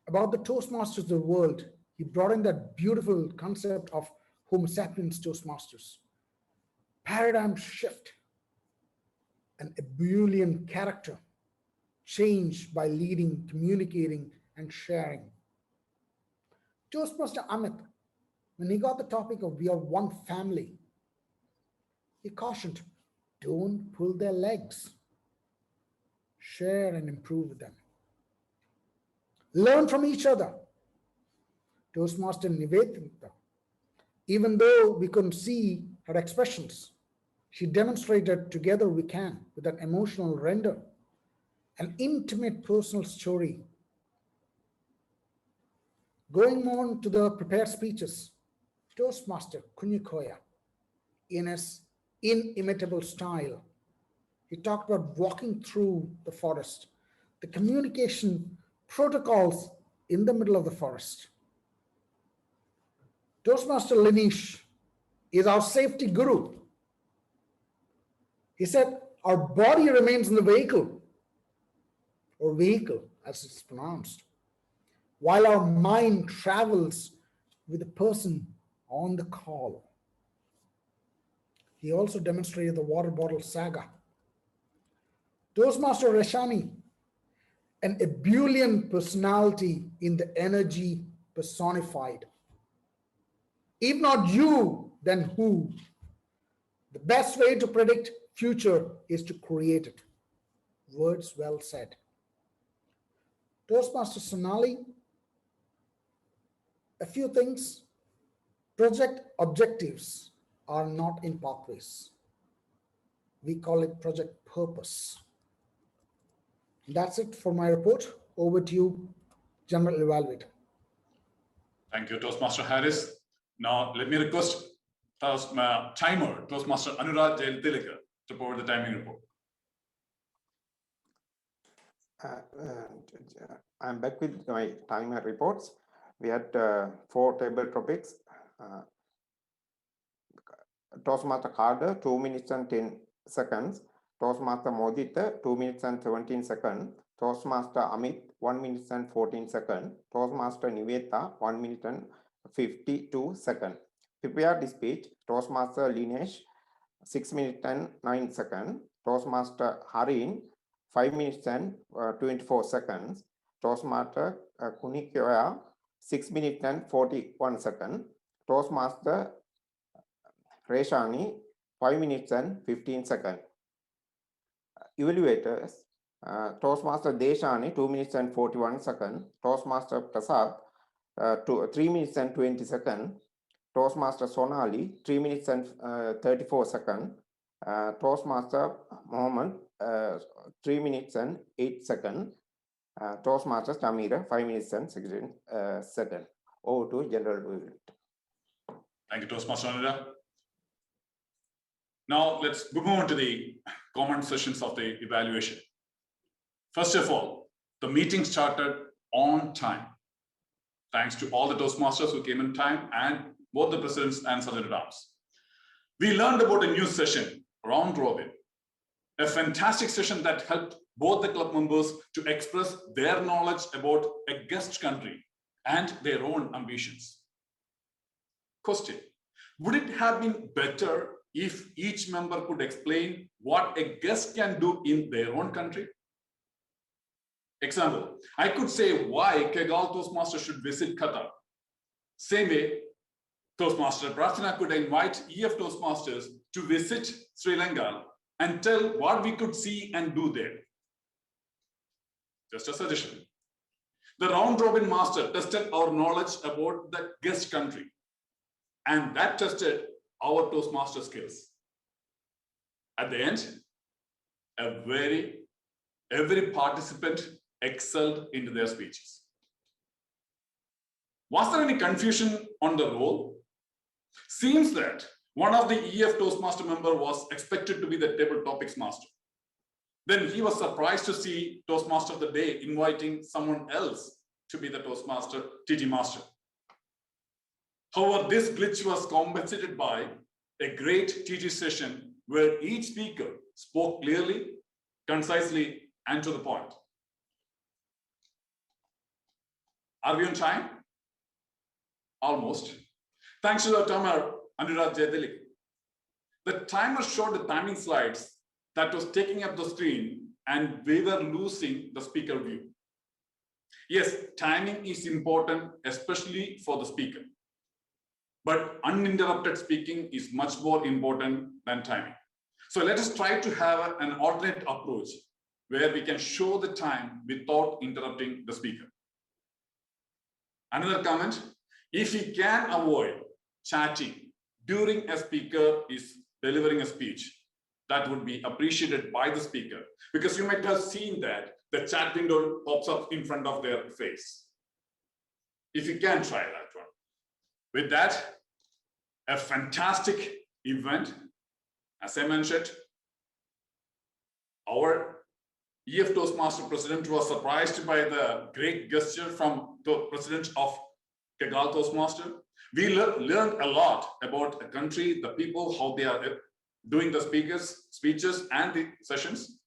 about the Toastmasters of the world, he brought in that beautiful concept of Homo sapiens Toastmasters. Paradigm shift, an ebullient character, change by leading, communicating, and sharing. Toastmaster Amit, when he got the topic of we are one family, he cautioned, don't pull their legs. Share and improve with them. Learn from each other. Toastmaster Nivedita, even though we couldn't see her expressions, she demonstrated together we can with an emotional render, an intimate personal story. Going on to the prepared speeches, Toastmaster Kunikoya, in his inimitable style, he talked about walking through the forest, the communication protocols in the middle of the forest. Toastmaster Linish is our safety guru. He said, our body remains in the vehicle, or vehicle as it's pronounced, while our mind travels with the person on the call. He also demonstrated the water bottle saga. Toastmaster Reshani, an ebullient personality in the energy personified. If not you, then who? The best way to predict future is to create it. Words well said. Toastmaster Sonali, a few things. Project objectives are not in pathways. We call it project purpose. That's it for my report. Over to you, General Evaluator. Thank you, Toastmaster Harris. Now, let me request timer, Toastmaster Anurag Jayaltilika, to provide the timing report. I'm back with my timer reports. We had 4 table topics. Toastmaster Carter, 2 minutes and 10 seconds. Toastmaster Modita, 2 minutes and 17 seconds. Toastmaster Amit, 1 minute and 14 seconds. Toastmaster Niveta, 1 minute and 52 seconds. Prepared speech, Toastmaster Linesh, 6 minutes and 9 seconds. Toastmaster Harin, 5 minutes and 24 seconds. Toastmaster Kunikoya, 6 minutes and 41 seconds. Toastmaster Reshani, 5 minutes and 15 seconds. Evaluators, Toastmaster Deshani, 2 minutes and 41 seconds. Toastmaster Prasad, 3 minutes and 20 seconds. Toastmaster Sonali, 3 minutes and 34 seconds. Toastmaster Mohammed, 3 minutes and 8 seconds. Toastmaster Tamira, 5 minutes and 16 seconds. Over to General Build. Thank you, Toastmaster Anura. Now let's move on to the comment sessions of the evaluation. First of all, the meeting started on time. Thanks to all the Toastmasters who came in time and both the presidents and sergeant-at-arms. We learned about a new session, round robin, a fantastic session that helped both the club members to express their knowledge about a guest country and their own ambitions. Question: would it have been better if each member could explain what a guest can do in their own country? Example, I could say why Kegalle Toastmasters should visit Qatar. Same way, Toastmaster Prathana could invite EF Toastmasters to visit Sri Lanka and tell what we could see and do there. Just a suggestion. The round robin master tested our knowledge about the guest country, and that tested our Toastmaster skills. At the end, every participant excelled into their speeches. Was there any confusion on the role? Seems that one of the EF Toastmaster member was expected to be the table topics master. Then he was surprised to see Toastmaster of the day inviting someone else to be the Toastmaster, TT Master. However, this glitch was compensated by a great TT session where each speaker spoke clearly, concisely, and to the point. Are we on time? Almost. Thanks to the timer, Anurag Jayadilik. The timer showed the timing slides that was taking up the screen, and we were losing the speaker view. Yes, timing is important, especially for the speaker. But uninterrupted speaking is much more important than timing. So let us try to have an alternate approach where we can show the time without interrupting the speaker. Another comment, if we can avoid chatting during a speaker is delivering a speech, that would be appreciated by the speaker, because you might have seen that the chat window pops up in front of their face. If you can try that one. With that, a fantastic event. As I mentioned, our EF Toastmaster president was surprised by the great gesture from the president of Kegalle Toastmaster. We learned a lot about the country, the people, how they are doing the speeches and the sessions.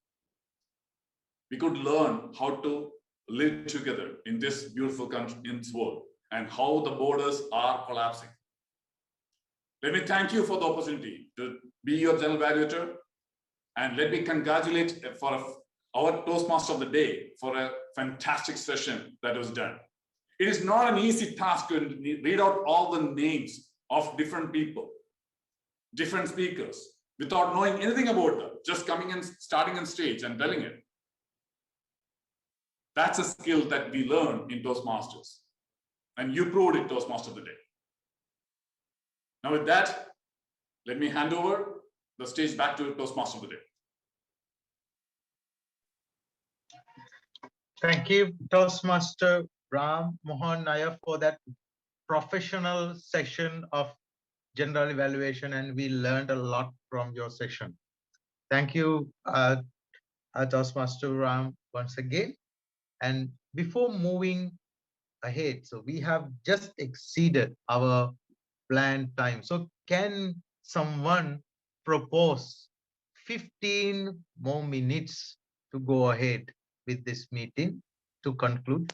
We could learn how to live together in this beautiful country, in this world, and how the borders are collapsing. Let me thank you for the opportunity to be your general evaluator, and let me congratulate for our Toastmaster of the day for a fantastic session that was done. It is not an easy task to read out all the names of different people, different speakers, without knowing anything about them, just coming and starting on stage and telling it. That's a skill that we learn in Toastmasters, and you proved it, Toastmaster of the day. Now with that, let me hand over the stage back to Toastmaster of the day. Thank you, Toastmaster Ram Mohan Nair, for that professional session of general evaluation, and we learned a lot from your session. Thank you, Toastmaster Ram, once again. And before moving ahead, so we have just exceeded our planned time. So can someone propose 15 more minutes to go ahead with this meeting to conclude?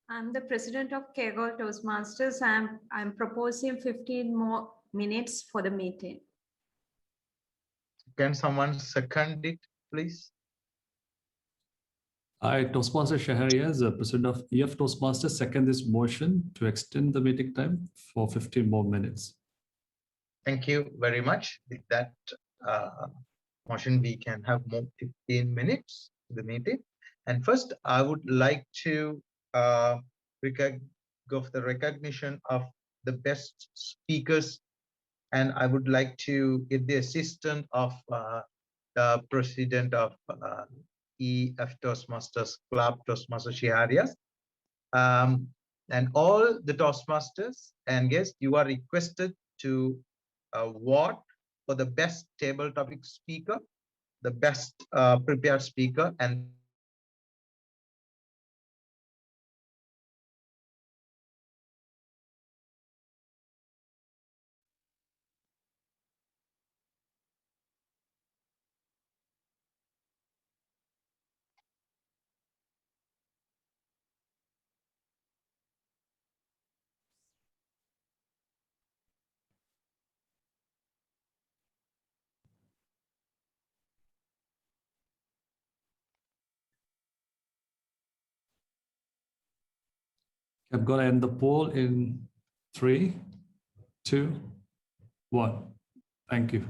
I'm the president of Kegalle Toastmasters. I'm proposing 15 more minutes for the meeting. Can someone second it, please? I, Toastmaster Shahariaz, president of EF Toastmasters, second this motion to extend the meeting time for 15 more minutes. Thank you very much. With that motion, we can have more 15 minutes to the meeting. And first, I would like to go for the recognition of the best speakers, and I would like to get the assistance of the president of EF Toastmasters Club, Toastmaster Shahariaz. And all the Toastmasters and guests, you are requested to vote for the best table topic speaker, the best prepared speaker, and I'm going to end the poll in 3, 2, 1. Thank you.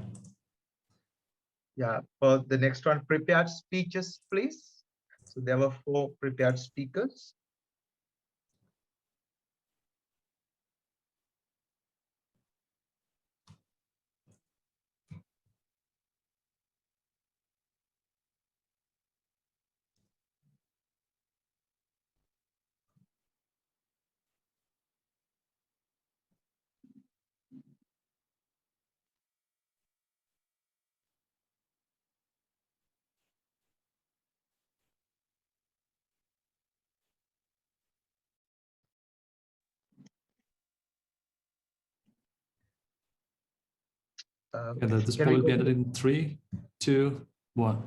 yeah, for the next one, prepared speeches, please. So there were 4 prepared speakers. Okay, this Can poll we will be go to ended in 3, 2, 1.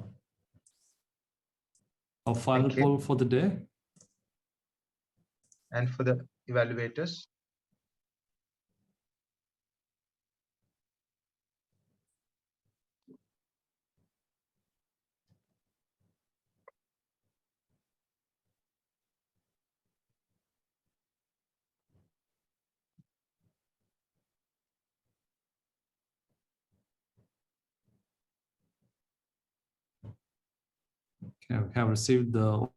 Our final Thank you. poll for the day. And for the evaluators? Okay, we have received all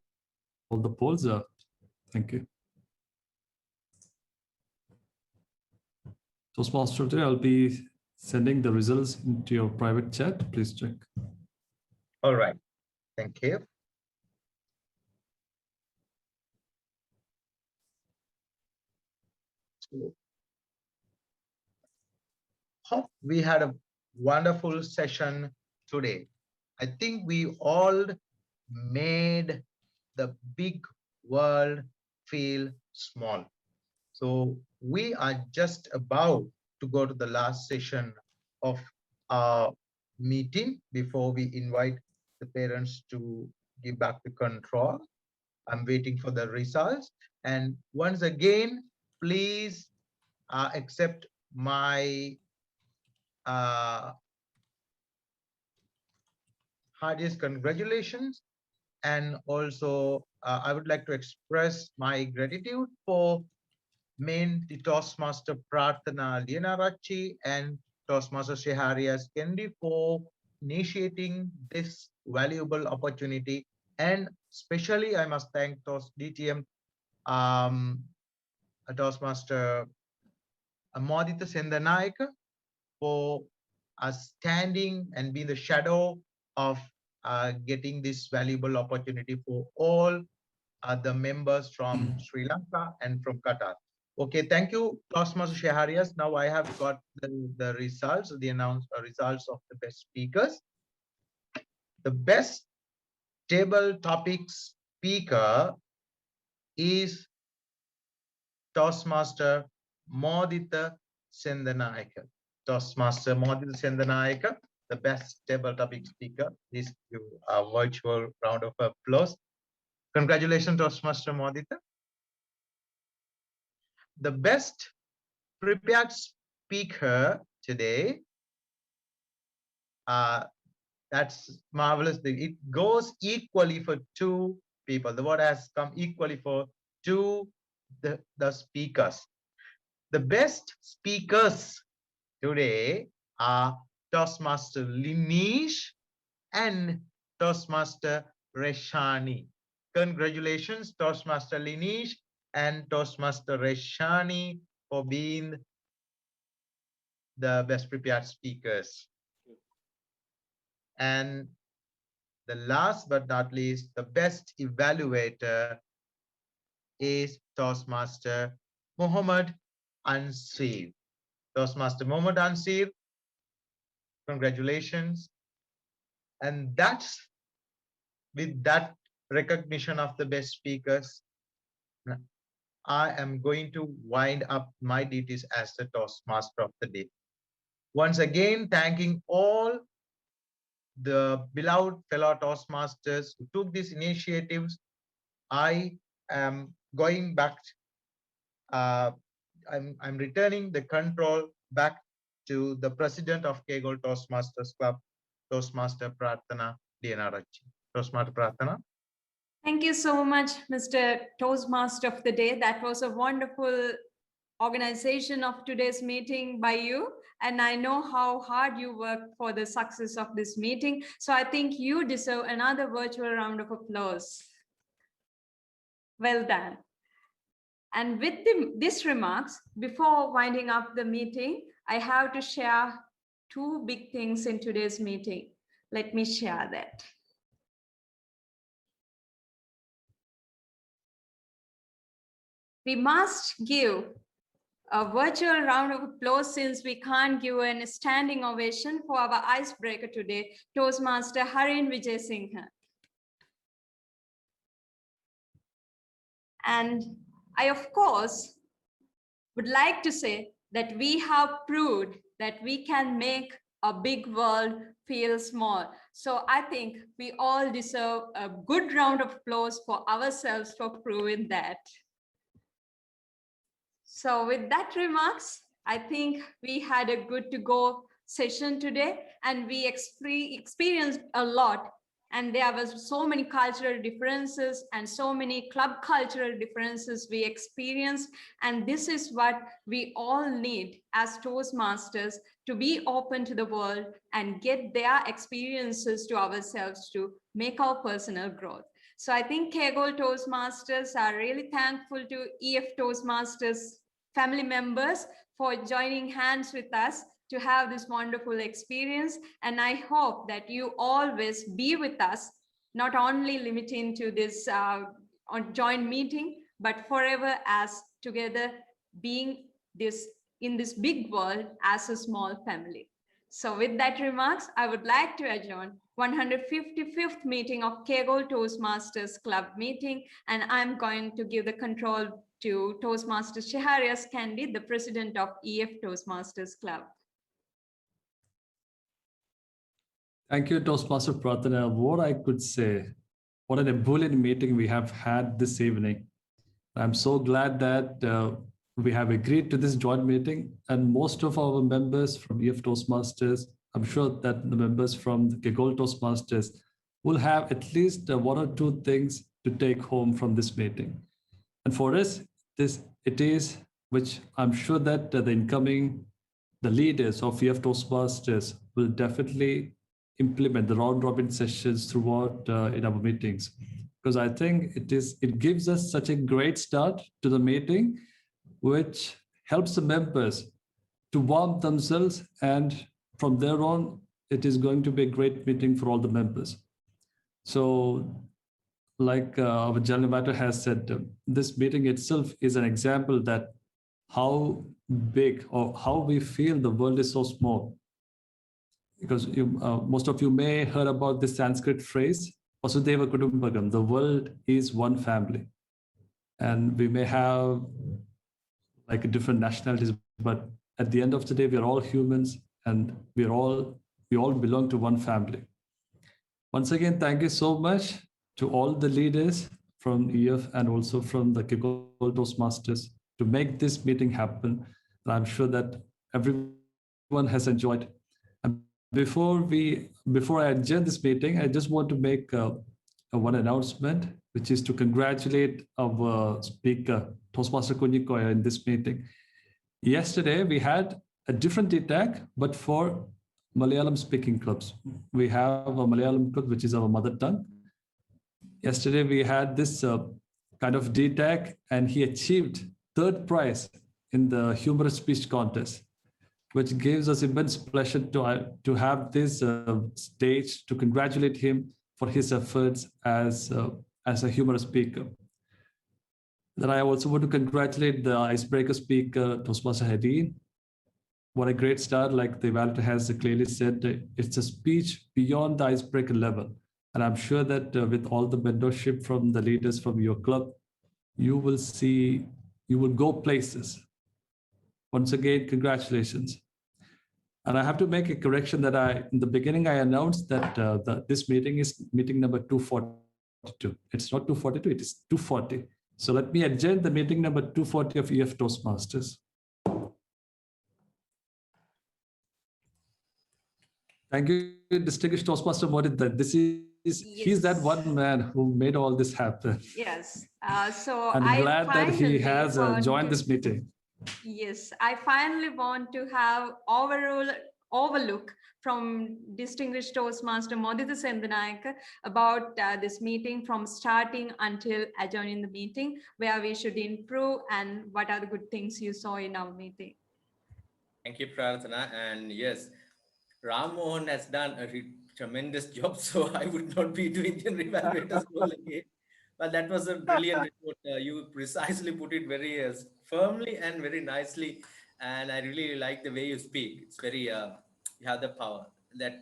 the polls. Thank you. Toastmaster, today I'll be sending the results into your private chat. Please check. All right. Thank you. So, hope we had a wonderful session today. I think we all made the big world feel small. So we are just about to go to the last session of our meeting before we invite the parents to give back the control. I'm waiting for the results. And once again, please accept my heartiest congratulations. And also, I would like to express my gratitude for main the Toastmaster Prarthana Lienarachi and Toastmaster Sheharias Kendi for initiating this valuable opportunity. And especially, I must thank DTM Toastmaster Modita Sendanayaka for standing and being the shadow of getting this valuable opportunity for all the members from Sri Lanka and from Qatar. Okay, thank you, Toastmaster Sheharias. Now I have got the results, the announced results of the best speakers. The best table topic speaker is Toastmaster Modita Sendanayaka. Toastmaster Modita Sendanayaka, the best table topic speaker. Please give a virtual round of applause. Congratulations, Toastmaster Modita. The best prepared speaker today, that's marvelous. It goes equally for 2 people. The word has come equally for 2 the speakers. The best speakers today are Toastmaster Linish and Toastmaster Reshani. Congratulations, Toastmaster Linish and Toastmaster Reshani, for being the best prepared speakers. And the last but not least, the best evaluator is Toastmaster Muhammad Ansir. Toastmaster Muhammad Ansir, congratulations. And that's with that recognition of the best speakers, I am going to wind up my duties as the Toastmaster of the day. Once again, thanking all the beloved fellow Toastmasters who took these initiatives. I am going back, I'm returning the control back to the president of Kegalle Toastmasters Club, Toastmaster Pratana Dienarachi. Toastmaster Pratana. Thank you so much, Mr. Toastmaster of the Day. That was a wonderful organization of today's meeting by you. And I know how hard you worked for the success of this meeting. So I think you deserve another virtual round of applause. Well done. And with these remarks, before winding up the meeting, I have to share two big things in today's meeting. Let me share that. We must give a virtual round of applause since we can't give a standing ovation for our icebreaker today, Toastmaster Harin Vijay Singh. And I, of course, would like to say that we have proved that we can make a big world feel small. So I think we all deserve a good round of applause for ourselves for proving that. So with that remarks, I think we had a good to go session today and we experienced a lot. And there was so many cultural differences and so many club cultural differences we experienced. And this is what we all need as Toastmasters, to be open to the world and get their experiences to ourselves to make our personal growth. So I think Kegalle Toastmasters are really thankful to EF Toastmasters family members for joining hands with us to have this wonderful experience. And I hope that you always be with us, not only limiting to this on joint meeting, but forever as together being this in this big world as a small family. So with that remarks, I would like to adjourn 155th meeting of Kegalle Toastmasters Club meeting, and I'm going to give the control to Toastmaster Sheharias Candy, the president of EF Toastmasters Club. Thank you, Toastmaster Pratana. What I could say, what an ebullient meeting we have had this evening. I'm so glad that we have agreed to this joint meeting, and most of our members from EF Toastmasters, I'm sure that the members from the Kegalle Toastmasters will have at least one or two things to take home from this meeting. And for us, it is, which I'm sure that the leaders of EF Toastmasters will definitely implement the round robin sessions throughout in our meetings, because I think it gives us such a great start to the meeting, which helps the members to warm themselves, and from there on, it is going to be a great meeting for all the members. So, like our general manager has said, this meeting itself is an example that how big or how we feel the world is so small. Because most of you may heard about this Sanskrit phrase, Vasudhaiva Kutumbakam, the world is one family. And we may have like different nationalities, but at the end of the day, we are all humans and we all belong to one family. Once again, thank you so much to all the leaders from EF and also from the Kegalle Toastmasters to make this meeting happen. And I'm sure that everyone has enjoyed. And before I adjourn this meeting, I just want to make one announcement, which is to congratulate our speaker, Toastmaster Kunnikoya, in this meeting. Yesterday, we had a different DTAC, but for Malayalam speaking clubs. We have a Malayalam club, which is our mother tongue. Yesterday, we had this kind of DTAC, and he achieved 3rd prize in the humorous speech contest, which gives us immense pleasure to have this stage to congratulate him for his efforts as a humorous speaker. Then I also want to congratulate the icebreaker speaker, Toastmaster Hedin. What a great start, like the evaluator has clearly said, it's a speech beyond the icebreaker level. And I'm sure that with all the mentorship from the leaders from your club, you will see, you will go places. Once again, congratulations. And I have to make a correction that in the beginning, I announced that this meeting is meeting number 242. It's not 242, it is 240. So let me adjourn the meeting number 240 of EF Toastmasters. Thank you, distinguished Toastmaster Modita. He's that one man who made all this happen. Yes. So I'm glad that he has joined this meeting. Yes, I finally want to have overlook from distinguished Toastmaster Modita Sendanayaka about this meeting from starting until adjourning the meeting, where we should improve and what are the good things you saw in our meeting. Thank you, Prarthana. And yes, Ram Mohan has done a tremendous job, so I would not be doing the evaluators role again. But that was a brilliant report. You precisely put it very firmly and very nicely. And I really like the way you speak. It's very, you have the power. That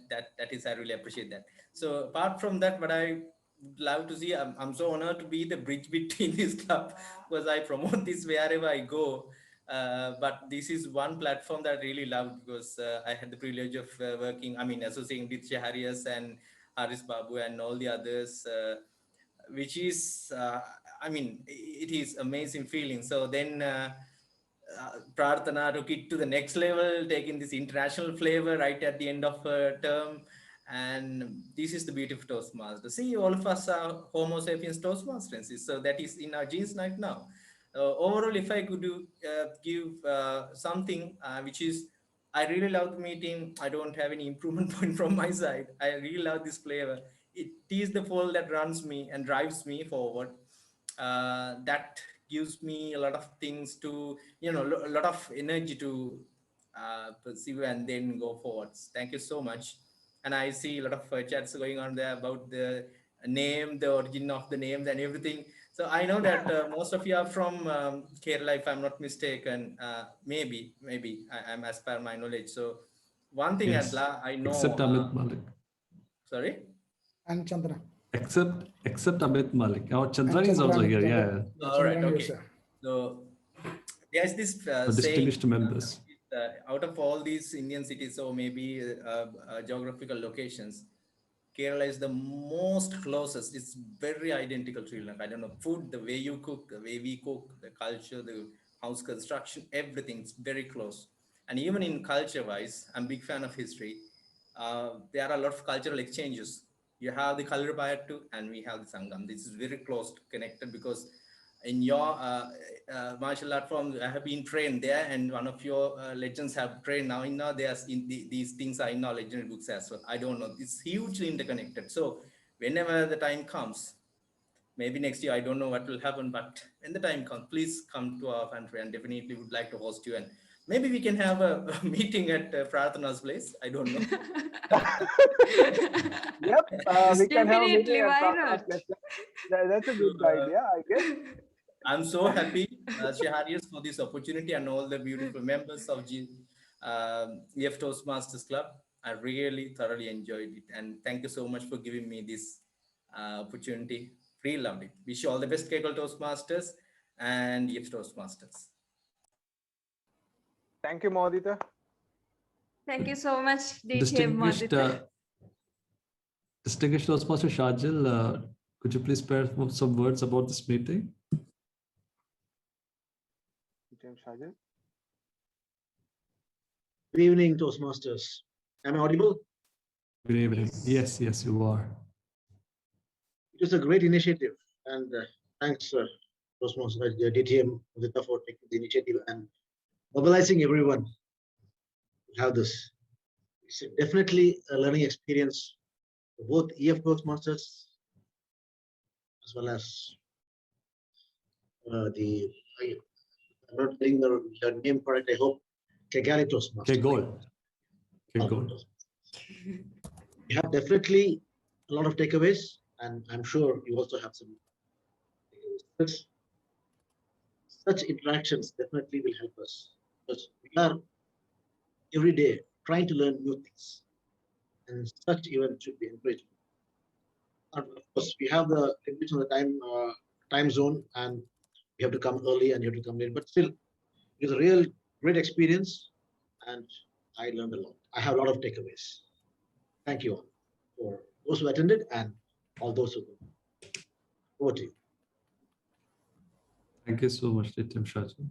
is, I really appreciate that. So apart from that, what I would love to see, I'm so honored to be the bridge between this club, because I promote this wherever I go. But this is one platform that I really loved, because I had the privilege of associating with Shaharias and Haris Babu and all the others, which is, it is amazing feeling. So then Prarthana took it to the next level, taking this international flavor right at the end of her term. And this is the beauty of Toastmasters. See, all of us are Homo sapiens Toastmasters. So that is in our genes right now. Overall, if I could give something which is, I really love the meeting. I don't have any improvement point from my side. I really love this flavor. It is the fall that runs me and drives me forward. That gives me a lot of things to, a lot of energy to pursue and then go forwards. Thank you so much. And I see a lot of chats going on there about the name, the origin of the names and everything. So I know that most of you are from Kerala, if I'm not mistaken. Maybe I'm as per my knowledge. So one thing, Yes, I know. except Amit Malik. Sorry? And Chandra. Except Amit Malik. Our Chandran is also here. Yeah. All right. Okay. So there's this distinguished saying, members. Out of all these Indian cities, or maybe geographical locations, Kerala is the most closest. It's very identical to Sri Lanka. I don't know, food, the way you cook, the way we cook, the culture, the house construction, everything's very close. And even in culture-wise, I'm a big fan of history. There are a lot of cultural exchanges. You have the Kalurpayattu and we have the Sangam. This is very close connected, because in your martial art form, I have been trained there, and one of your legends have trained now. There's these things are in our legendary books as well. I don't know. It's hugely interconnected. So whenever the time comes, maybe next year, I don't know what will happen, but when the time comes, please come to our country, and definitely would like to host you. And maybe we can have a meeting at Prarthana's place. I don't know. Yep, we can have a meeting Definitely, at why Prarthana's not? place. That's a good idea, I guess. I'm so happy, Shaharias, for this opportunity, and all the beautiful members of EF Toastmasters Club. I really thoroughly enjoyed it. And thank you so much for giving me this opportunity. Really loved it. Wish you all the best, Kegalle Toastmasters and EF Toastmasters. Thank you, Modita. Thank you so much, DTM Distinguished Modita. Distinguished Toastmaster Shajil, could you please spare some words about this meeting? Good evening, Toastmasters. Am I audible? Good evening. Yes, you are. It was a great initiative, and thanks, Toastmasters, DTM, for taking the initiative and mobilizing everyone to have this. It's definitely a learning experience for both EF Toastmasters as well as I'm not getting the name correct, I hope. Kegalle Toastmasters. Kegalle. You have definitely a lot of takeaways, and I'm sure you also have some takeaways. such interactions definitely will help us, because we are every day trying to learn new things, and such events should be encouraged. Of course, we have the limits on the time zone, and you have to come early and you have to come late, but still, it was a real great experience, and I learned a lot. I have a lot of takeaways. Thank you all for those who attended and all those who didn't. Over to you. Thank you so much, Nityam Shaju.